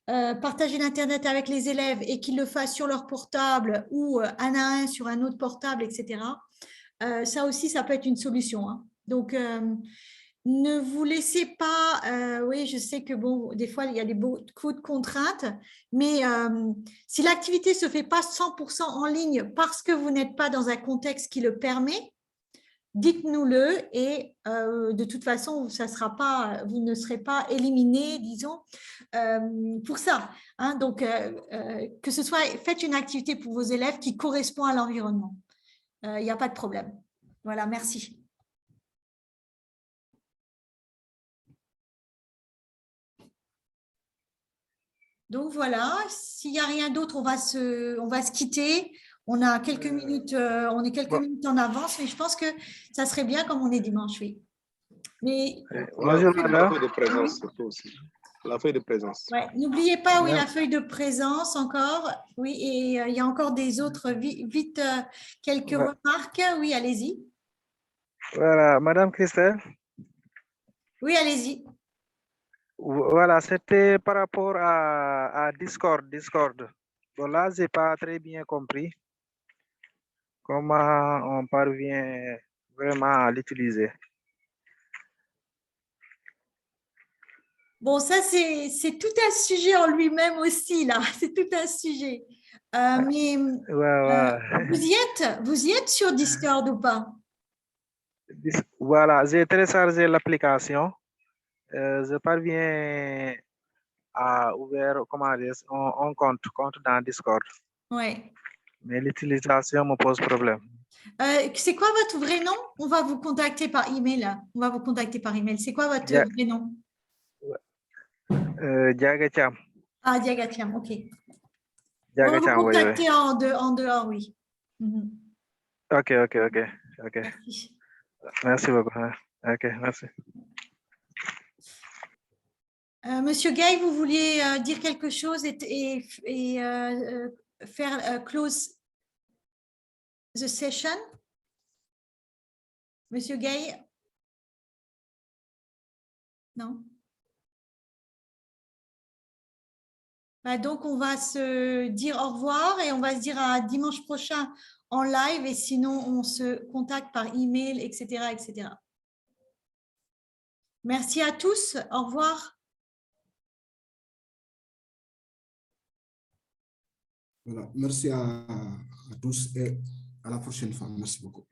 partager l'Internet avec les élèves et qu'ils le fassent sur leur portable ou un à un sur un autre portable, etc. Ça aussi, ça peut être une solution. Hein. Donc, ne vous laissez pas, oui, je sais que bon, des fois, il y a beaucoup de contraintes, mais si l'activité ne se fait pas 100% en ligne parce que vous n'êtes pas dans un contexte qui le permet, dites-nous-le et de toute façon, ça sera pas, vous ne serez pas éliminé, disons, pour ça. Hein. Donc, que ce soit, faites une activité pour vos élèves qui correspond à l'environnement. Il n'y a pas de problème. Voilà, merci. Donc voilà, s'il n'y a rien d'autre, on va se quitter. On a quelques minutes, on est quelques minutes en avance, mais je pense que ça serait bien comme on est dimanche, oui. Mais la feuille de présence, surtout aussi. La feuille de présence. Ouais, n'oubliez pas, oui, la feuille de présence encore. Oui, et il y a encore des autres. Vite, quelques remarques. Oui, allez-y. Voilà, Madame Christelle. Oui, allez-y. Voilà, c'était par rapport à Discord. Bon, là, je n'ai pas très bien compris comment on parvient vraiment à l'utiliser. Bon, ça, c'est tout un sujet en lui-même aussi, là. C'est tout un sujet. Mais vous y êtes sur Discord ou pas? Voilà, j'ai téléchargé l'application. Je parviens à ouvrir, comment dire, un compte dans Discord. Ouais. Mais l'utilisation me pose problème. C'est quoi votre vrai nom? On va vous contacter par email. On va vous contacter par email. C'est quoi votre vrai nom? Diaga Thiam. Ah, Diaga Thiam, ok. Diaga On va Thiam, vous contacter en dehors, oui. Ok. Merci beaucoup. Ok, merci. Monsieur Gay, vous vouliez dire quelque chose et faire close the session? Monsieur Gay? Non? Donc, on va se dire au revoir et on va se dire à dimanche prochain en live et sinon, on se contacte par email, etc., etc. Merci à tous. Au revoir. Voilà. Merci à tous et à la prochaine fois. Merci beaucoup.